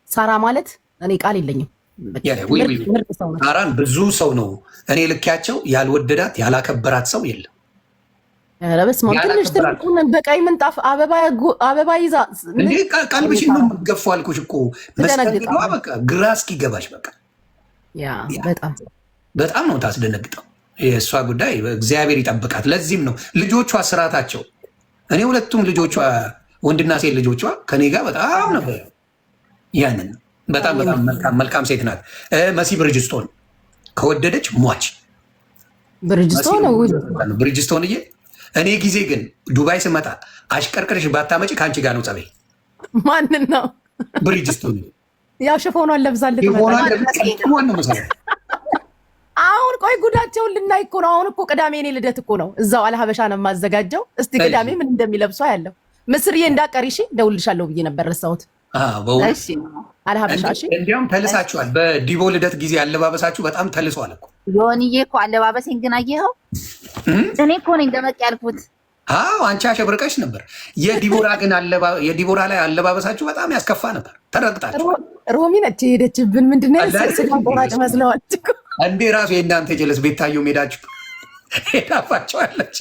ሳራ ማለት እኔ ቃል የለኝም። ሳራን ብዙ ሰው ነው እኔ ልኪያቸው ያልወደዳት ያላከበራት ሰው የለም። በስመ አብ ትንሽ ትልቁን በቀይ ምንጣፍ አበባ ይዛ እንዴ ቀልብሽ ነው ገፋ አልኩሽ እኮ መስጠቷ በቃ ግራ እስኪገባሽ በቃ ያ በጣም ነው ታስደነግጠው። የእሷ ጉዳይ እግዚአብሔር ይጠብቃት። ለዚህም ነው ልጆቿ ስርዓታቸው እኔ ሁለቱም ልጆቿ ወንድና ሴት ልጆቿ ከኔ ጋር በጣም ነበር። ያንን በጣም መልካም ሴት ናት። መሲ ብርጅስቶን ከወደደች ሟች ብርጅስቶን እዬ እኔ ጊዜ ግን ዱባይ ስመጣ አሽቀርቅርሽ ባታመጪ ከአንቺ ጋር ነው ጸቤ። ማንን ነው? ብርጅስቶን ያው ሽፎኗን ለብሳለች። አሁን ቆይ ጉዳቸውን ልናይ እኮ ነው። አሁን እኮ ቅዳሜ እኔ ልደት እኮ ነው። እዛው አልሀበሻ ነው የማዘጋጀው። እስቲ ቅዳሜ ምን እንደሚለብሷ ያለው ምስርዬ እንዳቀሪ እሺ፣ ደውልልሻለሁ ብዬ ነበር ረሳሁት። አልሀበሻ እሺ። እንዲያውም ተልሳችኋል። በዲቦ ልደት ጊዜ አለባበሳችሁ በጣም ተልሷል እኮ። ዮኒዬ እኮ አለባበሴን ግን አየኸው? እኔ እኮ ነኝ ደመቅ ያልኩት። አዎ አንቺ አሸብርቀሽ ነበር። የዲቦራ ላይ አለባበሳችሁ በጣም ያስከፋ ነበር። ተረግጣችሁ። ሮሚ ነች የሄደችብን። ምንድን ነው ስጋ ቆራጭ መስለዋል እንዴ? ራሱ የእናንተ ጀለስ ቤታየው ሄዳችሁ ሄዳፋቸዋለች።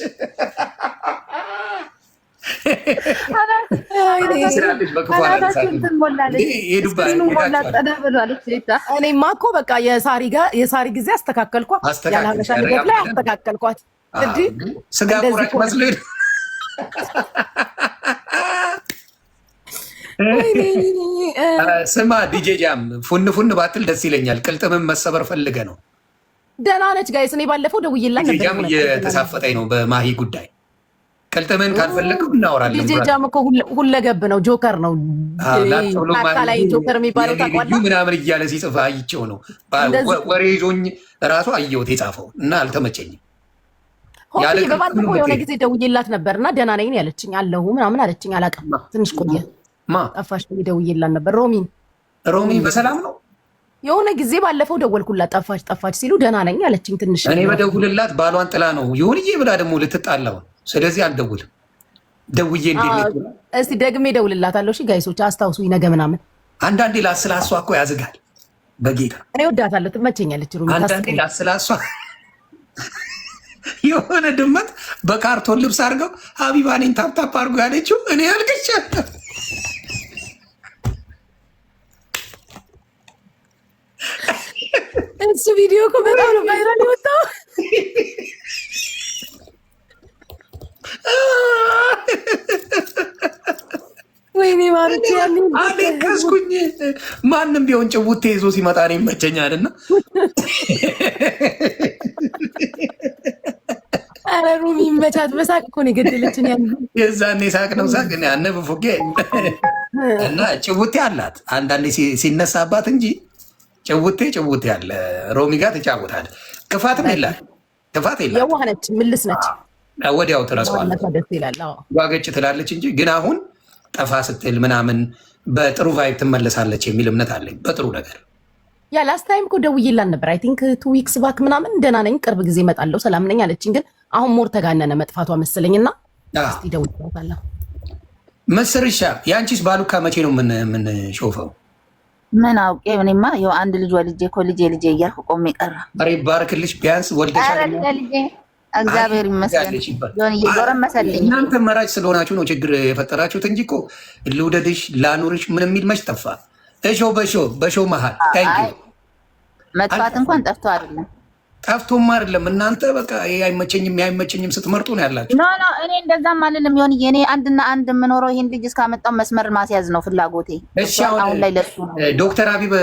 እኔማ እኮ በቃ የሳሪ ጊዜ አስተካከልኳት። ያልሀበሻ ልደት ላይ አስተካከልኳት። ስጋ ቆራጭ መስሎ ስማ ዲጄ ጃም ፉን ባትል ደስ ይለኛል። ቅልጥምን መሰበር ፈልገ ነው ደህና ነች ጋይስ። እኔ ባለፈው ደውዬላት ነበር። ጃም እየተሳፈጠኝ ነው በማሂ ጉዳይ። ቀልጥመን ካልፈለግም እናወራለን። ዲጄ ጃም እኮ ሁለገብ ነው፣ ጆከር ነው። አካላይ ጆከር የሚባለው ታውቃለህ ምናምን እያለ ሲጽፍ አይቼው ነው። ወሬ ይዞኝ እራሱ አየሁት የጻፈው እና አልተመቸኝም። በባለፈው የሆነ ጊዜ ደውዬላት ነበር እና ደህና ነኝ ያለችኝ አለሁ ምናምን አለችኝ። አላውቅም ትንሽ ቆየ ጠፋሽ። ደውዬላት ነበር ሮሚ በሰላም ነው የሆነ ጊዜ ባለፈው ደወልኩላት። ጠፋች ሲሉ ደህና ነኝ አለችኝ። ትንሽ እኔ በደውልላት ባሏን ጥላ ነው ይሁንዬ ብላ ደግሞ ልትጣላው። ስለዚህ አልደውልም። ደውዬ እንዴት እስቲ ደግሜ ደውልላታለሁ። እሺ ጋይሶች አስታውሱኝ ነገ ምናምን። አንዳንዴ ላስላሷ እኮ ያዝጋል በጌታ። እኔ ወዳታለሁ፣ ትመቸኛለች። ሩሚ አንዳንዴ ላስላሷ የሆነ ድመት በካርቶን ልብስ አድርገው ሀቢባኔን ታፕታፕ አድርጎ ያለችው እኔ ያልቅቻለሁ። እሱ ቪዲዮ እኮ በጣም ነው ቫይራል የወጣው። ወይኔ ማርቼ አለቀስኩኝ። ማንም ቢሆን ጭውቴ ይዞ ሲመጣ ነው ይመቸኛል። እና ኧረ ሩሚ ይመቻት። በሳቅ እኮ ነው የገደለችን። የዛኔ ሳቅ ነው ሳቅ አነብፉጌ እና ጭውቴ አላት አንዳንዴ ሲነሳባት እንጂ ጭውቴ አለ። ሮሚ ጋር ተጫወታል። ክፋትም የላት ክፋት የላት። የዋህ ነች፣ ምልስ ነች። ወዲያው ትረሳዋለች፣ ዋገጭ ትላለች እንጂ ግን አሁን ጠፋ ስትል ምናምን በጥሩ ቫይብ ትመለሳለች የሚል እምነት አለኝ። በጥሩ ነገር ያ ላስት ታይም እኮ ደውዬላት ነበር። አይ ቲንክ 2 ዊክስ ባክ ምናምን ደህና ነኝ፣ ቅርብ ጊዜ እመጣለሁ፣ ሰላም ነኝ አለችኝ። ግን አሁን ሞር ተጋነነ መጥፋቷ መሰለኝና እስቲ ደውዬላታለሁ። መስርሻ የአንቺስ ባሉካ መቼ ነው ምን ሾፈው? ምን አውቄ እኔማ ይኸው አንድ ልጅ ወልጄ እኮ ልጄ እያልኩ ቆሜ ቀረ። ኧረ ይባርክልሽ፣ ቢያንስ ወልደሻል። እግዚአብሔር ይመስገን። ጎረመሰልኝ። እናንተ መራጭ ስለሆናችሁ ነው ችግር የፈጠራችሁት እንጂ እኮ ልውደድሽ ላኑርሽ ምን የሚል መች ጠፋ? በሾው መሀል መጥፋት እንኳን ጠፍቶ አይደለም ጠፍቶም አይደለም። እናንተ በቃ አይመቸኝም ስትመርጡ ነው ያላችሁ። ኖ እኔ እንደዛም አልልም። ይሆን የኔ አንድና አንድ የምኖረው ይህን ልጅ እስካመጣው መስመር ማስያዝ ነው ፍላጎቴ። እሺ አሁን ላይ ለሱ ዶክተር አቢብ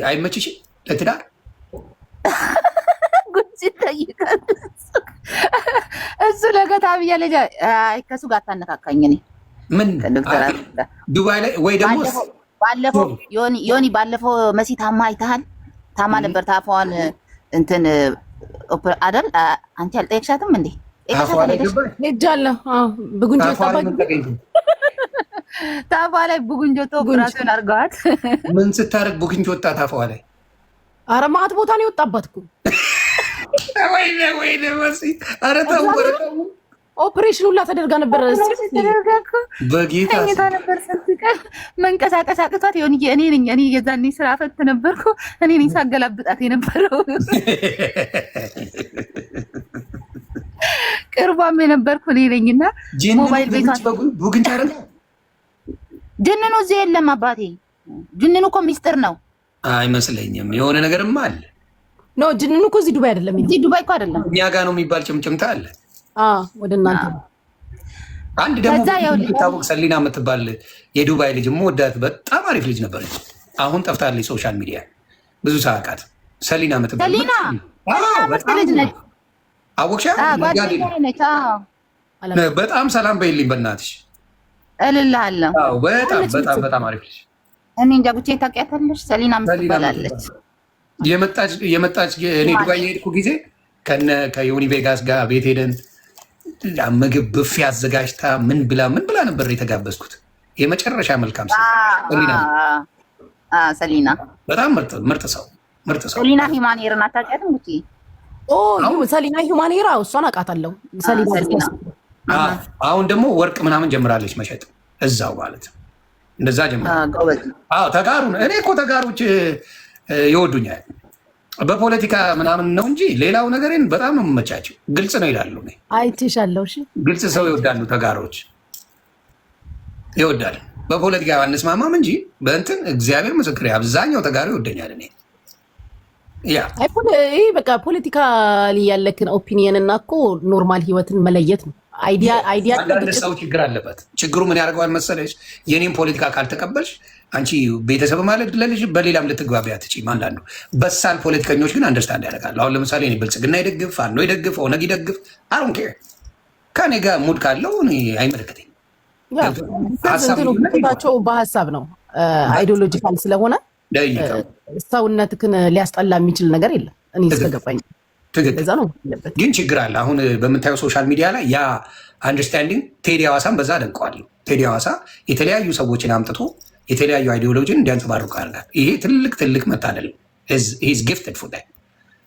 አይመችሽም ለትዳር? ጉቺ ይጠይቃል እሱ ለገታ ብያ ልጅ ከሱ ጋር ታነካካኝ። እኔ ምን ዱባይ ላይ ወይ ደግሞ ባለፈው ዮኒ ባለፈው መሲ ታማ አይተሃል? ታማ ነበር። ታፋዋን እንትን አይደል? አንቺ አልጠየቅሻትም እንዴ? ሄጃለሁ። ብጉንጆ ታፋ ላይ ብጉንጆ ኦፕራሽን አድርገዋት። ምን ስታደርግ ብጉንጆ ወጣ ታፋዋ ላይ? ኧረ ማዕት ቦታ ነው የወጣባት እኮ። ወይኔ መሲ፣ ኧረ ተው። ኦፕሬሽን ሁላ ተደርጋ ነበር። በጌታ ነበር ሰንጥቀን መንቀሳቀስ አቅቷት ሆን እኔ የዛኔ ስራ ፈት ነበርኩ። እኔ ነኝ ሳገላብጣት የነበረው። ቅርቧም የነበርኩ እኔ ነኝና ሞባይል ቤቷ ቡግንቻ አረ ጅንኑ እዚህ የለም አባቴ። ጅንኑ እኮ ሚስጥር ነው አይመስለኝም። የሆነ ነገርም አለ። ኖ ጅንኑ እኮ እዚህ ዱባይ አይደለም። እዚህ ዱባይ እኮ አይደለም፣ እኛ ጋር ነው የሚባል ጭምጭምታ አለ። ወደ እናንተ አንድ ደግሞ ታወቅ ሰሊና የምትባል የዱባይ ልጅ ወዳት በጣም አሪፍ ልጅ ነበረች። አሁን ጠፍታለች ሶሻል ሚዲያ ብዙ ሰዓት። ሰሊና የምትባል ልጅ ነች። አወቅሻ? በጣም ሰላም በይልኝ በእናትሽ እልልሃለሁ። በጣም አሪፍ ልጅ። እኔ እንጃ ጉቼ ታውቂያታለሽ? ሰሊና የምትባላለች የመጣች እኔ ዱባይ የሄድኩ ጊዜ ከዮኒ ቬጋስ ጋር ቤት ሄደን ምግብ ብፌ አዘጋጅታ ምን ብላ ነበር የተጋበዝኩት። የመጨረሻ መልካም ሰሊና በጣም ምርጥ ሰው። ሰሊና ሂማኔርን አታውቂያትም? ጉቺ ሰሊና ሂማኔራ እሷን አውቃታለሁ። ሰሊና አሁን ደግሞ ወርቅ ምናምን ጀምራለች መሸጥ እዛው ማለት እንደዛ ጀምራለች። ተጋሩ እኔ እኮ ተጋሮች ይወዱኛል በፖለቲካ ምናምን ነው እንጂ ሌላው ነገሬን በጣም ነው የምመቻቸው። ግልጽ ነው ይላሉ። አይቼሻለሁ። ግልጽ ሰው ይወዳሉ፣ ተጋሮች ይወዳሉ። በፖለቲካ አንስማማም እንጂ በእንትን እግዚአብሔር ምስክር አብዛኛው ተጋሪ ይወደኛል። እኔ ይህ በቃ ፖለቲካ ያለክን ኦፒኒየን እና እኮ ኖርማል ህይወትን መለየት ነው። አይዲያ አንዳንድ ሰው ችግር አለበት። ችግሩ ምን ያደርገዋል መሰለሽ? የኔም ፖለቲካ ካልተቀበልሽ አንቺ ቤተሰብ ማለት ለልጅ በሌላም ልትግባቢ አትችይም። አንዳንዱ በሳል ፖለቲከኞች ግን አንደርስታንድ ያደርጋሉ። አሁን ለምሳሌ እኔ ብልጽግና ይደግፍ፣ ፋኖ ይደግፍ፣ ኦነግ ይደግፍ አሮን ኬር ከኔ ጋር ሙድ ካለው እኔ አይመለከተኝም። ቸው በሀሳብ ነው አይዲዮሎጂካል ስለሆነ ሰውነትህን ሊያስጠላ የሚችል ነገር የለም። እኔ እስከገባኝ ትክክል ነው። ግን ችግር አለ። አሁን በምታየው ሶሻል ሚዲያ ላይ ያ አንደርስታንዲንግ ቴዲ ሐዋሳን በዛ አደንቀዋለሁ። ቴዲ ሐዋሳ የተለያዩ ሰዎችን አምጥቶ የተለያዩ አይዲዮሎጂን እንዲያንጸባርቁ ያደርጋል። ይሄ ትልቅ መታደል ሂዝ ጊፍትድ ፎር ዳት።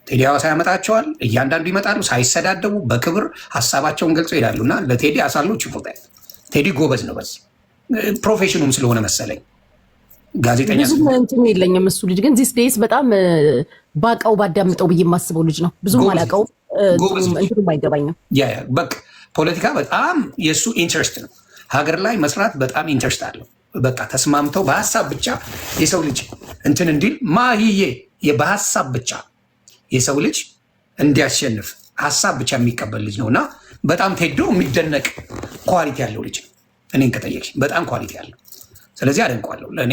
ቴዲ ሐዋሳ ያመጣቸዋል። እያንዳንዱ ይመጣሉ ሳይሰዳደቡ በክብር ሀሳባቸውን ገልጸው ይሄዳሉ። እና ለቴዲ አሳሎች ፎር ዳት። ቴዲ ጎበዝ ነው በዚህ ፕሮፌሽኑም ስለሆነ መሰለኝ ጋዜጠኛ ብዙ እንትን የለኝም። እሱ ልጅ ግን ዚስ ዴይስ በጣም ባቀው ባዳምጠው ብዬ የማስበው ልጅ ነው። ብዙ አላቀው እንትንም አይገባኝም። በቃ ፖለቲካ በጣም የእሱ ኢንተረስት ነው። ሀገር ላይ መስራት በጣም ኢንተረስት አለው። በቃ ተስማምተው በሀሳብ ብቻ የሰው ልጅ እንትን እንዲል ማህዬ በሀሳብ ብቻ የሰው ልጅ እንዲያሸንፍ ሀሳብ ብቻ የሚቀበል ልጅ ነው እና በጣም ቴዶ የሚደነቅ ኳሊቲ ያለው ልጅ ነው። እኔን ከጠየቅሽ በጣም ኳሊቲ ያለው ስለዚህ አደንቀዋለሁ። ለእኔ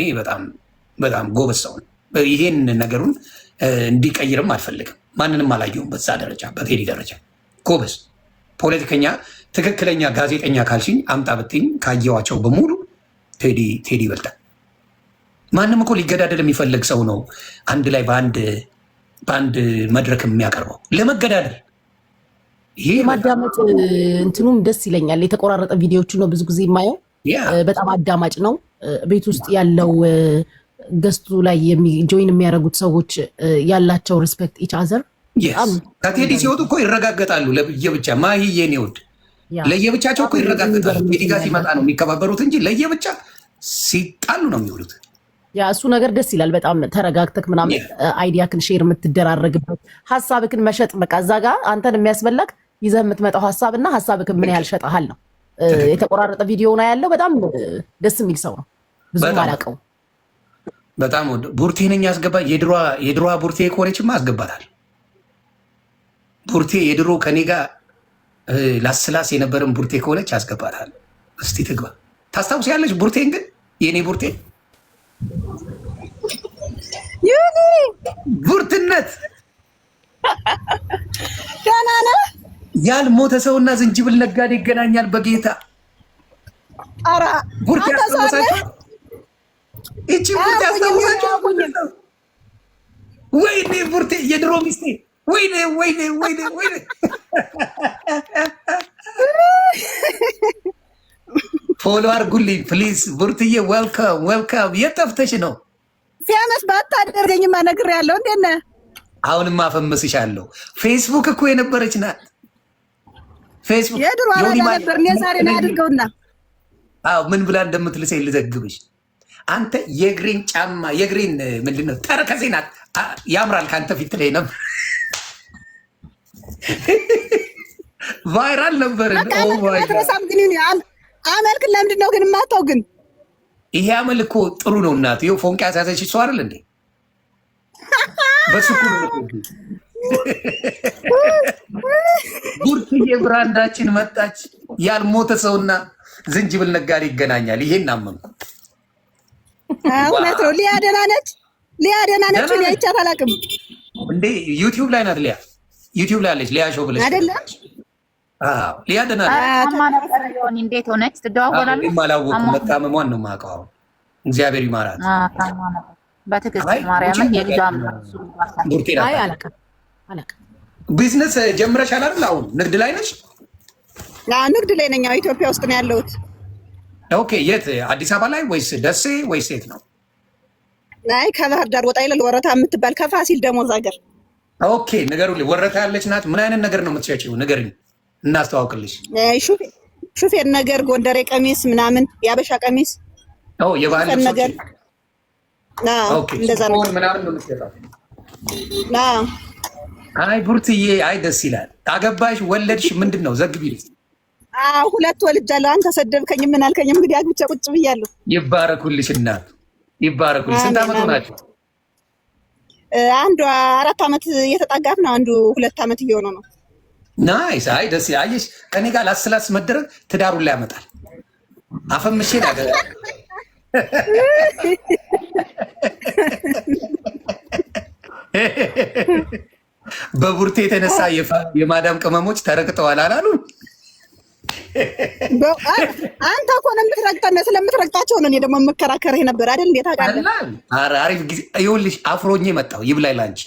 በጣም ጎበዝ ሰው ነው። ይሄን ነገሩን እንዲቀይርም አልፈልግም። ማንንም አላየሁም በዛ ደረጃ በቴዲ ደረጃ ጎበዝ ፖለቲከኛ፣ ትክክለኛ ጋዜጠኛ ካልሽኝ አምጣ ብትኝ ካየዋቸው በሙሉ ቴዲ ይበልጣል። ማንም እኮ ሊገዳደል የሚፈልግ ሰው ነው አንድ ላይ በአንድ መድረክ የሚያቀርበው ለመገዳደል። ይሄ ማዳመጥ እንትኑም ደስ ይለኛል። የተቆራረጠ ቪዲዮዎቹ ነው ብዙ ጊዜ የማየው። በጣም አዳማጭ ነው። ቤት ውስጥ ያለው ገስቱ ላይ ጆይን የሚያደርጉት ሰዎች ያላቸው ሪስፔክት ኢች አዘር ከቴዲ ሲወጡ እኮ ይረጋገጣሉ። ለየብቻ ማሂዬን ይወድ ለየብቻቸው እኮ ይረጋገጣሉ። ቴዲ ጋር ሲመጣ ነው የሚከባበሩት እንጂ ለየብቻ ሲጣሉ ነው የሚውሉት። ያ እሱ ነገር ደስ ይላል። በጣም ተረጋግተክ ምናምን አይዲያክን ሼር የምትደራረግበት ሀሳብክን መሸጥ በቃ እዛ ጋር አንተን የሚያስበላክ ይዘህ የምትመጣው ሀሳብ እና ሀሳብክን ምን ያህል ሸጠሃል ነው። የተቆራረጠ ቪዲዮ ነው ያለው። በጣም ደስ የሚል ሰው ነው። ብዙ አላውቀውም። በጣም ቡርቴ ነኝ ያስገባ የድሮዋ ቡርቴ ከሆነችማ አስገባታል። ቡርቴ የድሮ ከኔ ጋር ላስላስ የነበረን ቡርቴ ከሆነች ያስገባታል። እስቲ ትግባ። ታስታውሲያለሽ ቡርቴን? ግን የኔ ቡርቴ ቡርትነት ደህና ነህ? ያልሞተ ሰውና ዝንጅብል ነጋዴ ይገናኛል በጌታ ኧረ ቡርቴ ያስታውሳችሁ? እቺ ቡርቴ ያስታውሳችሁ? ወይኔ ቡርቴ የድሮ ሚስቴ ወይኔ ፎሎ አድርጉልኝ ፕሊዝ። ቡርትዬ ዌልካም። የት ጠፍተሽ ነው? ፌመስ ባታደርገኝማ ነግሬያለሁ። እንዴት ነህ? አሁንማ አፈመስሻለሁ። ፌስቡክ እኮ የነበረች ናት። ፌስቡክ የድሮ አራዳ ነበር። እኔ ዛሬ ነው ያድርገውና ምን ብላ እንደምትልሰኝ ልዘግብሽ። አንተ የግሪን ጫማ የግሪን ምንድነው ተረከዜ ናት። ያምራል ከአንተ ፊት ላይ ነበር። ቫይራል ነበር። ማትረሳም ግን አመልክን ለምንድን ነው ግን የማታው? ግን ይሄ አመል እኮ ጥሩ ነው እናት። ይኸው ፎንቃ ያሳዘች ሰው አይደል እንዴ? በስኩ ቡርትዬ ብራንዳችን መጣች። ያልሞተ ሰውና ዝንጅብል ነጋዴ ይገናኛል። ይሄን አመንኩ። እውነት ነው። ሊያ ደህና ነች። እኔ አይቻት አላውቅም እንዴ። ዩቲዩብ ላይ ናት ሊያ። ዩቲዩብ ላይ አለች ሊያ ሾው ብለሽ አይደለ? አዎ ሊያ ደህና ነች። እንዴት ሆነች? ትደዋወላለች? አላወኩም። መታመሟን ነው የማውቀው። እግዚአብሔር ይማራት። በትክክል ማርያምን የልጇም ቢዝነስ ጀምረሻል አይደል? አሁን ንግድ ላይ ነሽ? ንግድ ላይ ነኝ። ኢትዮጵያ ውስጥ ነው ያለሁት። ኦኬ። የት? አዲስ አበባ ላይ ወይስ ደሴ ወይስ የት ነው? አይ ከባህር ዳር ወጣ ይላል። ወረታ የምትባል ከፋሲል ደሞዝ ሀገር። ኦኬ። ንገሩልኝ። ወረታ ያለች ናት። ምን አይነት ነገር ነው የምትሸጪው? ንገሪኝ እናስተዋውቅልሽ። ሹፌር ነገር፣ ጎንደሬ ቀሚስ ምናምን፣ የአበሻ ቀሚስ የባህል ነገር እንደዛ ነው ምናምን ነው የምትሸጠው? አይ ቡርትዬ፣ አይ ደስ ይላል። አገባሽ? ወለድሽ? ምንድን ነው ዘግቢ። ሁለት ወልጃለሁ። አንተ ሰደብከኝ ምን አልከኝም። እንግዲህ አግብቼ ቁጭ ብያለሁ። ይባረኩልሽ እናት ይባረኩልሽ። ስንት ዓመት ሆናችሁ? አንዱ 4 ዓመት እየተጣጋት ነው። አንዱ 2 ዓመት እየሆነ ነው። ናይስ። አይ ደስ አየሽ፣ ከኔ ጋር ላስላስ መደረግ ትዳሩን ላይ ያመጣል። አፈምሼ በቡርቴ የተነሳ የማዳም ቅመሞች ተረግጠዋል አላሉ? አንተ እኮ ነው የምትረግጠን፣ ስለምትረግጣቸው ነው እኔ ደግሞ የምከራከርህ ነበር አይደል? እንዴት አውቃለህ? አሪፍ ጊዜ ይኸውልሽ፣ አፍሮኜ መጣሁ ይብላኝ ላንቺ።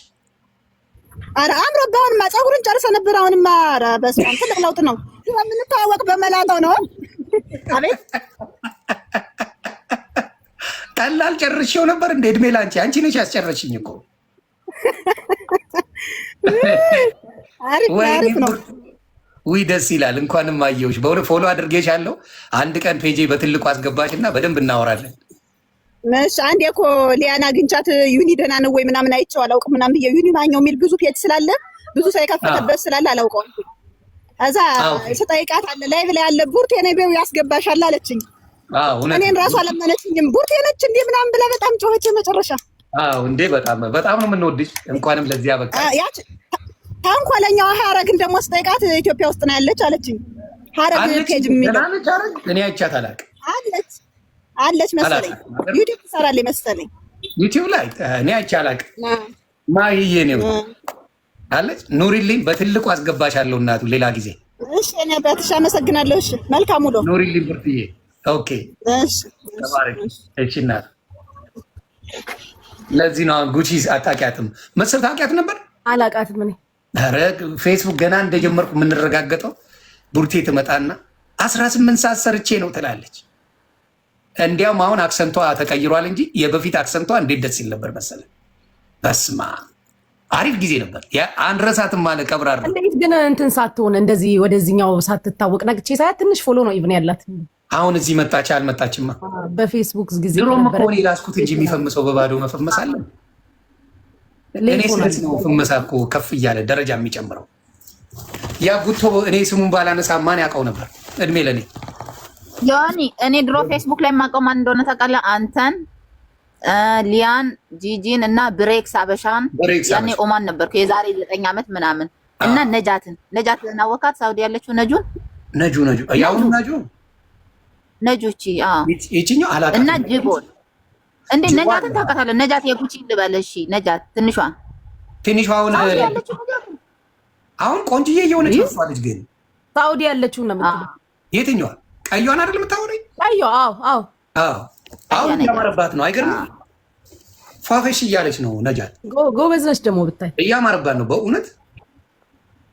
ኧረ አምሮብህ አሁንማ ፀጉርን ጨርሰህ ነበር። አሁንማ ኧረ በስመ አብ ትልቅ ለውጥ ነው። የምንተዋወቅ በመላጣው ነው። አቤት ቀላል ጨርሼው ነበር እንደ እድሜ ላንቺ። አንቺ ነሽ ያስጨረሽኝ እኮ። አሪፍ ነው። ውይ ደስ ይላል። እንኳንም አየሁሽ። በእውነት ፎሎ አድርጌሻለሁ። አንድ ቀን ፔጄ በትልቁ አስገባሽና በደንብ እናወራለን። እሺ አንዴ እኮ ሊያን አግኝቻት ዩኒ ደህና ነው ወይ ምናምን አይቼው አላውቅም ምናምን ብዬ ዩኒ ማኛው የሚል ብዙ ፔጅ ስላለ ብዙ ሰው የከፈተበት ስላለ አላውቀውም። እዛ ስጠይቃት አለ ላይቭ ላይ ያለ ቡርቴ ነው ቤው ያስገባሻል አለችኝ። እኔን ራሱ አለመነችኝም። ቡርቴ ነች እንዴ ምናምን ብላ በጣም ጮኸች መጨረሻ። እንዴ በጣም ነው የምንወድሽ። እንኳንም ለዚህ አበቃ። ተንኮለኛዋ ሀረግን ደግሞ ስጠይቃት ኢትዮጵያ ውስጥ ነው ያለች አለችኝ። ሀረግ ፔጅ የሚለው እኔ አይቻት አላውቅም። አለች መሰለኝ ዩቲዩብ ትሰራለች መሰለኝ ዩቲዩብ ላይ እኔ አይቼ አላውቅም። ማይዬ ነው አለች። ኑሪልኝ በትልቁ አስገባሻለሁ እናቱ ሌላ ጊዜ። እሺ እኔ በትሽ አመሰግናለሁ። እሺ መልካም ውሎ። ኑሪልኝ ብርትዬ። ኦኬ እሺ ተባረክ። እሺ እናት ለዚህ ነው ጉቺ አታውቂያትም መሰል። ታውቂያት ነበር? አላውቃትም እኔ። ኧረ ፌስቡክ ገና እንደጀመርኩ የምንረጋገጠው ቡርቴ ትመጣና 18 ሰዓት ሰርቼ ነው ትላለች። እንዲያውም አሁን አክሰንቷ ተቀይሯል እንጂ የበፊት አክሰንቷ እንዴት ደስ ይል ነበር መሰለ። በስማ አሪፍ ጊዜ ነበር። አንረሳትም ማለት ቀብራር። እንዴት ግን እንትን ሳትሆን እንደዚህ ወደዚህኛው ሳትታወቅ ነግቼ ሳያት ትንሽ ፎሎ ነው ኢቭን ያላት። አሁን እዚህ መጣች አልመጣችማ። በፌስቡክ ጊዜ ድሮም እኮ እኔ ላስኩት እንጂ የሚፈምሰው በባዶ መፈመስ አለ። እኔ ስለዚህ ነው ፍመሳ እኮ ከፍ እያለ ደረጃ የሚጨምረው። ያ ጉቶ እኔ ስሙን ባላነሳ ማን ያውቀው ነበር? እድሜ ለኔ ዮኒ። እኔ ድሮ ፌስቡክ ላይ የማውቀው ማን እንደሆነ ታውቃለህ? አንተን፣ ሊያን፣ ጂጂን እና ብሬክስ አበሻን። ያኔ ኦማን ነበርኩ የዛሬ 9 ዓመት ምናምን እና ነጃትን አወቃት? ሳውዲ ያለችው ነጁ ያው ነጁቺ ይችኛው አላውቅም። እና ጅቦል እንዴ ነጃትን ታውቃታለህ? ነጃት የጉቺ ልበል። እሺ ነጃት ትንሿ አሁን ቆንጅዬ የሆነች ልጅ ግን ሳውዲ ያለችው ነው የምትለው። የትኛዋ? ቀይዋን አይደል የምታወራኝ? ቀይዋ አሁን እያማረባት ነው። አይገርምም? ፏፈሽ እያለች ነው ነጃት። ጎበዝ ነች ደግሞ ብታይ፣ እያማረባት ነው በእውነት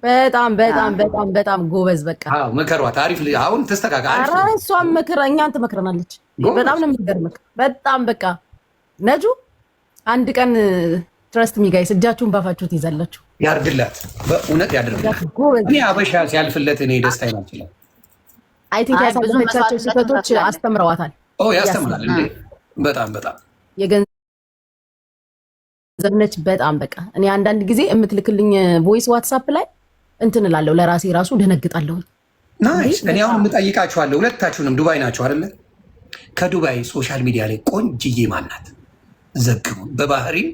በጣም ጎበዝ። በቃ ምከሯት። አሪፍ አሁን ተስተካከል። ኧረ እሷም እኛን ትመክረናለች። በጣም ነው የሚገርምህ። በጣም በቃ ነጁ አንድ ቀን ትረስት ሚጋይስ እጃችሁን ባፋችሁ ትይዛላችሁ። ያርግላት፣ በእውነት ያድርግላት። እኔ አበሻ ሲያልፍለት እኔ ደስታ ይችላል። አይ ቲንክ ያሳለፈቻቸው ስህተቶች አስተምረዋታል። ያስተምራል እንዴ! በጣም የገንዘብ ነች። በጣም በቃ እኔ አንዳንድ ጊዜ የምትልክልኝ ቮይስ ዋትሳፕ ላይ እንትን እላለሁ፣ ለራሴ ራሱ ደነግጣለሁ። ናይስ። እኔ አሁን የምጠይቃችኋለሁ፣ ሁለታችሁንም ዱባይ ናቸው አይደለ? ከዱባይ ሶሻል ሚዲያ ላይ ቆንጅዬ ማናት? ዘግቡ። በባህሪም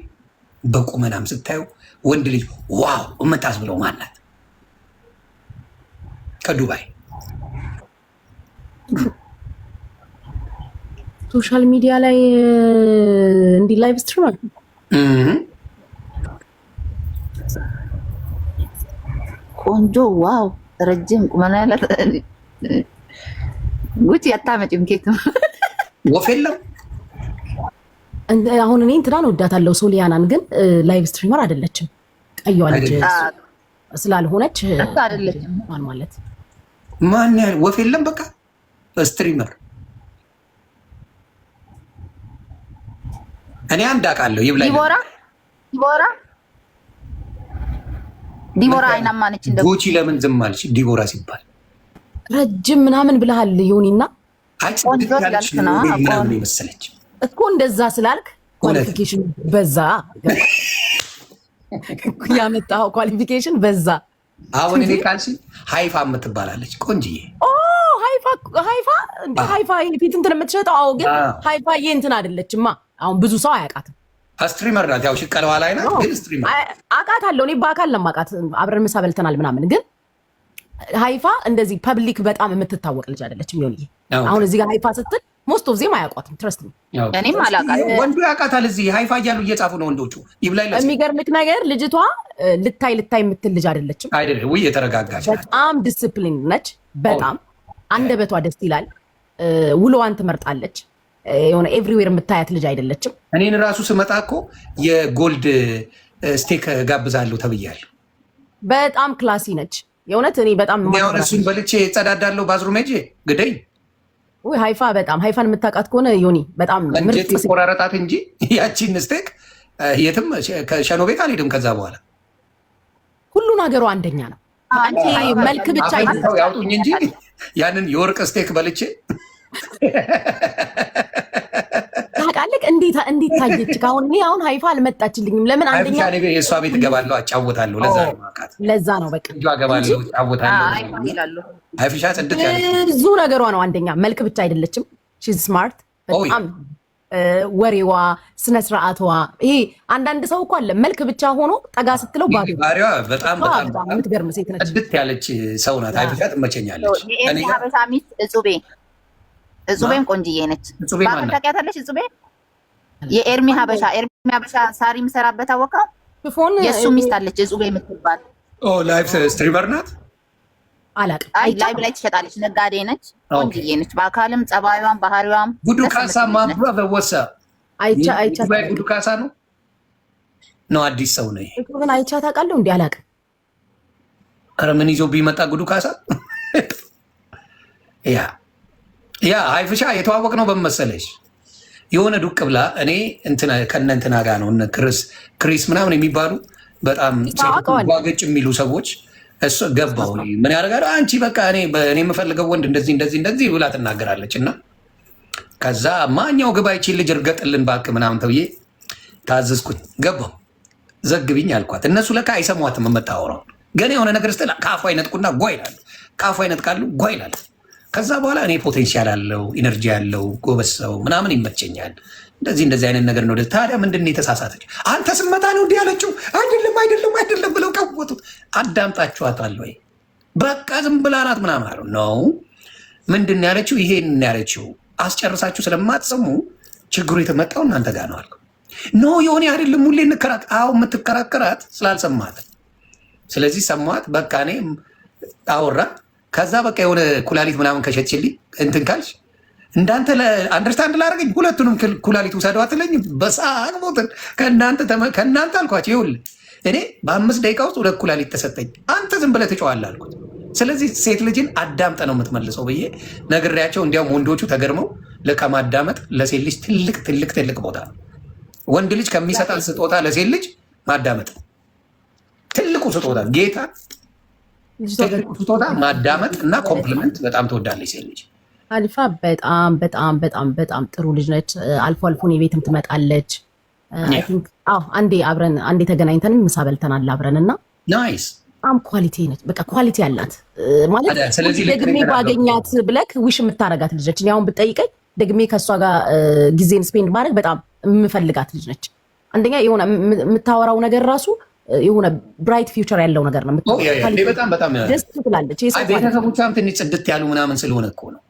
በቁመናም ስታዩ ወንድ ልጅ ዋው የምታስብለው ማናት? ከዱባይ ሶሻል ሚዲያ ላይ እንዲህ ላይቭ ስትሪመር ቆንጆ ዋው ረጅም ቁመና ያላት ጉቺ አታመጭም። ኬት ወፍ የለም። አሁን እኔ እንትናን ወዳታለሁ ሶሊያናን፣ ግን ላይቭ ስትሪመር አይደለችም። ቀይዋ ልጅ ስላልሆነች አይደለችም ማለት ማን ያህል ወፍ የለም። በቃ ስትሪመር እኔ አንድ አውቃለሁ። ይብላኝ ዲቦራ አይናማ ነች። እንደ ጉቺ ለምን ዝም አልሽ? ዲቦራ ሲባል ረጅም ምናምን ብለሃል ዮኒና። ምናምን የመሰለች እኮ እንደዛ ስላልክ ኳሊፊኬሽን በዛ ያመጣው ኳሊፊኬሽን በዛ። አሁን እኔ ካልሽ ሃይፋ የምትባላለች ቆንጅዬ። ሃይፋ ፊት እንትን የምትሸጠው አዎ፣ ግን ሃይፋ እንትን አይደለችማ። አሁን ብዙ ሰው አያውቃትም። ስትሪመር ናት። ያው ሽቀለዋ ላይ ናት፣ ግን ስትሪመር አውቃታለሁ እኔ በአካል ለማውቃት አብረን ምሳ በልተናል ምናምን። ግን ሃይፋ እንደዚህ ፐብሊክ በጣም የምትታወቅ ልጅ አይደለችም። ዮኒ አሁን እዚህ ጋር ሃይፋ ስትል ሞስት ኦፍ ዜም አያውቋትም። ትረስት ነው። እኔም አላውቃትም። ወንዱ ያውቃታል። እዚህ ሃይፋ እያሉ እየጻፉ ነው ወንዶቹ። ይብላኝ የሚገርምክ ነገር ልጅቷ ልታይ የምትል ልጅ አይደለችም። አይደለም ወይ? የተረጋጋች በጣም ዲስፕሊን ነች። በጣም አንደበቷ ደስ ይላል። ውሎዋን ትመርጣለች። የሆነ ኤቭሪዌር የምታያት ልጅ አይደለችም። እኔን ራሱ ስመጣ እኮ የጎልድ ስቴክ ጋብዛለሁ ተብያለሁ። በጣም ክላሲ ነች የእውነት። እኔ በጣም እሱን በልቼ ጸዳዳለሁ ባዝሩም ሄጄ ግደኝ። ወይ ሃይፋ በጣም ሃይፋን የምታውቃት ከሆነ ዮኒ በጣም ምርጥ ቆራረጣት እንጂ ያቺን ስቴክ የትም ከሸኖ ቤት አልሄድም። ከዛ በኋላ ሁሉ ነገሩ አንደኛ ነው። አንቺ መልክ ብቻ ያውጡኝ እንጂ ያንን የወርቅ ስቴክ በልቼ ታውቃለህ። እንዴት ታየች? አሁን እኔ አሁን ሃይፋ አልመጣችልኝም። ለምን? አንደኛ የእሷ ቤት እገባለሁ፣ አጫወታለሁ። ለዛ ነው በቃ እገባለሁ፣ አጫወታለሁ። አይፍሻ ጽድት ያለ ብዙ ነገሯ ነው። አንደኛ መልክ ብቻ አይደለችም። ሺዝ ስማርት በጣም ወሬዋ፣ ስነ ስርዓቷ። ይሄ አንዳንድ ሰው እኮ አለ መልክ ብቻ ሆኖ ጠጋ ስትለው ባሪዋ በጣም የምትገርም ሴት ነች። ጽድት ያለች ሰው ናት። አይፍሻ ትመቸኛለች። የኤርሚ ሀበሻ ሚስት እጹቤም ቆንጅዬ ነች። ታውቂያታለሽ? እጹቤ የኤርሚ ሀበሻ ሳሪ የምሰራበት አወቀው የእሱ ሚስት አለች እጹቤ የምትባል ላይፍ ስትሪመር ናት። አላውቅም። ላይቭ ላይ ትሸጣለች። ነጋዴ ነች። ቆንጅዬ ነች። በአካልም ጸባዩዋም ባህሪዋም ጉዱ ካሳ ማብራ በወሳ ጉዱ ካሳ ነው አዲስ ሰው ነው። ግን አይቻት አውቃለሁ። እንዲህ አላውቅም። ኧረ ምን ይዞ ቢመጣ ጉዱ ካሳ ያ አይፍሻ የተዋወቅ ነው በመሰለሽ የሆነ ዱቅ ብላ እኔ ከነ እንትና ጋር ነው እነ ክሪስ ምናምን የሚባሉ በጣም ዋገጭ የሚሉ ሰዎች እሱ ገባው ምን ያደርጋል አንቺ በቃ እኔ የምፈልገው ወንድ እንደዚህ ብላ ትናገራለች። እና ከዛ ማኛው ግባ ይቺ ልጅ እርገጥልን እባክህ ምናምን ተብዬ ታዘዝኩኝ። ገባው ዘግብኝ አልኳት። እነሱ ለካ አይሰሟትም የምታወራው። ገና የሆነ ነገር ስትል ከአፏ አይነጥቁና ጓ ይላሉ። ከአፏ አይነጥቃሉ ጓ ይላሉ። ከዛ በኋላ እኔ ፖቴንሻል አለው ኢነርጂ ያለው ጎበዝ ሰው ምናምን ይመቸኛል። እንደዚህ አይነት ነገር ነው። ታዲያ ምንድን ነው የተሳሳተች? አንተ ስመጣ ነው እንዲህ ያለችው። አይደለም ብለው ቀወጡት። አዳምጣችኋታል ወይ? በቃ ዝም ብላ ናት ምናምን አሉ ነው። ምንድን ያለችው? ይሄን ያለችው አስጨርሳችሁ ስለማትሰሙ ችግሩ የተመጣው እናንተ ጋር ነው አልኩ። ኖ የሆነ አይደለም ሁሌ የምትከራከራት ስላልሰማት። ስለዚህ ሰማት። በቃ እኔ አወራ። ከዛ በቃ የሆነ ኩላሊት ምናምን ከሸችልኝ እንትን ካልሽ እንዳንተ አንደርስታንድ ላደረገኝ ሁለቱንም ኩላሊት ውሰደው አትለኝም? በሳቅ ሞትን ከእናንተ አልኳቸው። ይኸውልህ እኔ በ5 ደቂቃ ውስጥ 2 ኩላሊት ተሰጠኝ። አንተ ዝም ብለህ ትጨዋለህ አልኩት። ስለዚህ ሴት ልጅን አዳምጠ ነው የምትመልሰው ብዬ ነግሬያቸው፣ እንዲያውም ወንዶቹ ተገርመው ለካ ማዳመጥ ለሴት ልጅ ትልቅ ቦታ ነው። ወንድ ልጅ ከሚሰጣን ስጦታ ለሴት ልጅ ማዳመጥ ትልቁ ስጦታ ጌታ ስጦታ ማዳመጥ እና ኮምፕሊመንት በጣም ትወዳለች ሴት ልጅ። አልፋ በጣም ጥሩ ልጅ ነች። አልፎ እኔ ቤትም ትመጣለች። አንዴ ተገናኝተን ምሳ በልተናል አብረን እና ናይስ በጣም ኳሊቲ ነች። በቃ ኳሊቲ ያላት ማለት ደግሜ ባገኛት ብለክ ዊሽ የምታረጋት ልጅ ነች። አሁን ብጠይቀኝ ደግሜ ከእሷ ጋር ጊዜን ስፔንድ ማድረግ በጣም የምፈልጋት ልጅ ነች። አንደኛ የሆነ የምታወራው ነገር ራሱ የሆነ ብራይት ፊውቸር ያለው ነገር ነው። በጣም ደስ ትላለች። ቤተሰቦቿም ትንሽ ጽድት ያሉ ምናምን ስለሆነ እኮ ነው።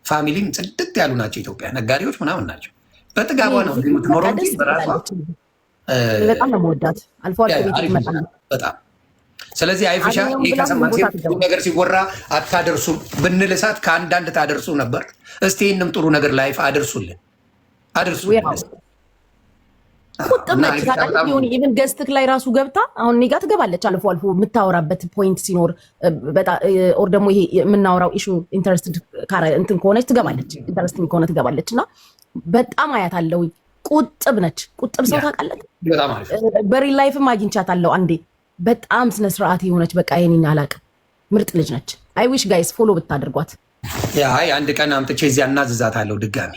ፋሚሊም ጽድት ያሉ ናቸው። ኢትዮጵያ ነጋዴዎች ምናምን ናቸው። በጥጋቧ ነው የምትኖረው እንጂ በራሷ በጣም ነው የምወዳት። አልፎ ቤት ትመጣለች በጣም። ስለዚህ አይፍሻ ነገር ሲወራ አታደርሱም ብንል እሳት ከአንዳንድ ታደርሱ ነበር። እስቲ ይህንም ጥሩ ነገር ላይፍ አደርሱልን። ቁጥብ ነች ታውቃለች። ሆን ኢቨን ገስትክ ላይ ራሱ ገብታ አሁን እኔ ጋር ትገባለች። አልፎ የምታወራበት ፖይንት ሲኖር ኦር ደግሞ ይሄ የምናወራው ኢሹ ኢንተረስትድ እንትን ከሆነች ትገባለች። ኢንተረስቲንግ ከሆነ ትገባለች። እና በጣም አያታለሁ። ቁጥብ ነች። ቁጥብ ሰው ታውቃለች። በሪል ላይፍም አግኝቻታለሁ አንዴ። በጣም ስነስርዓት የሆነች በቃ ይሄን አላውቅም። ምርጥ ልጅ ነች። አይ ዊሽ ጋይስ ፎሎ ብታደርጓት። አንድ ቀን አምጥቼ እዚያ እናዝዛታለሁ ድጋሚ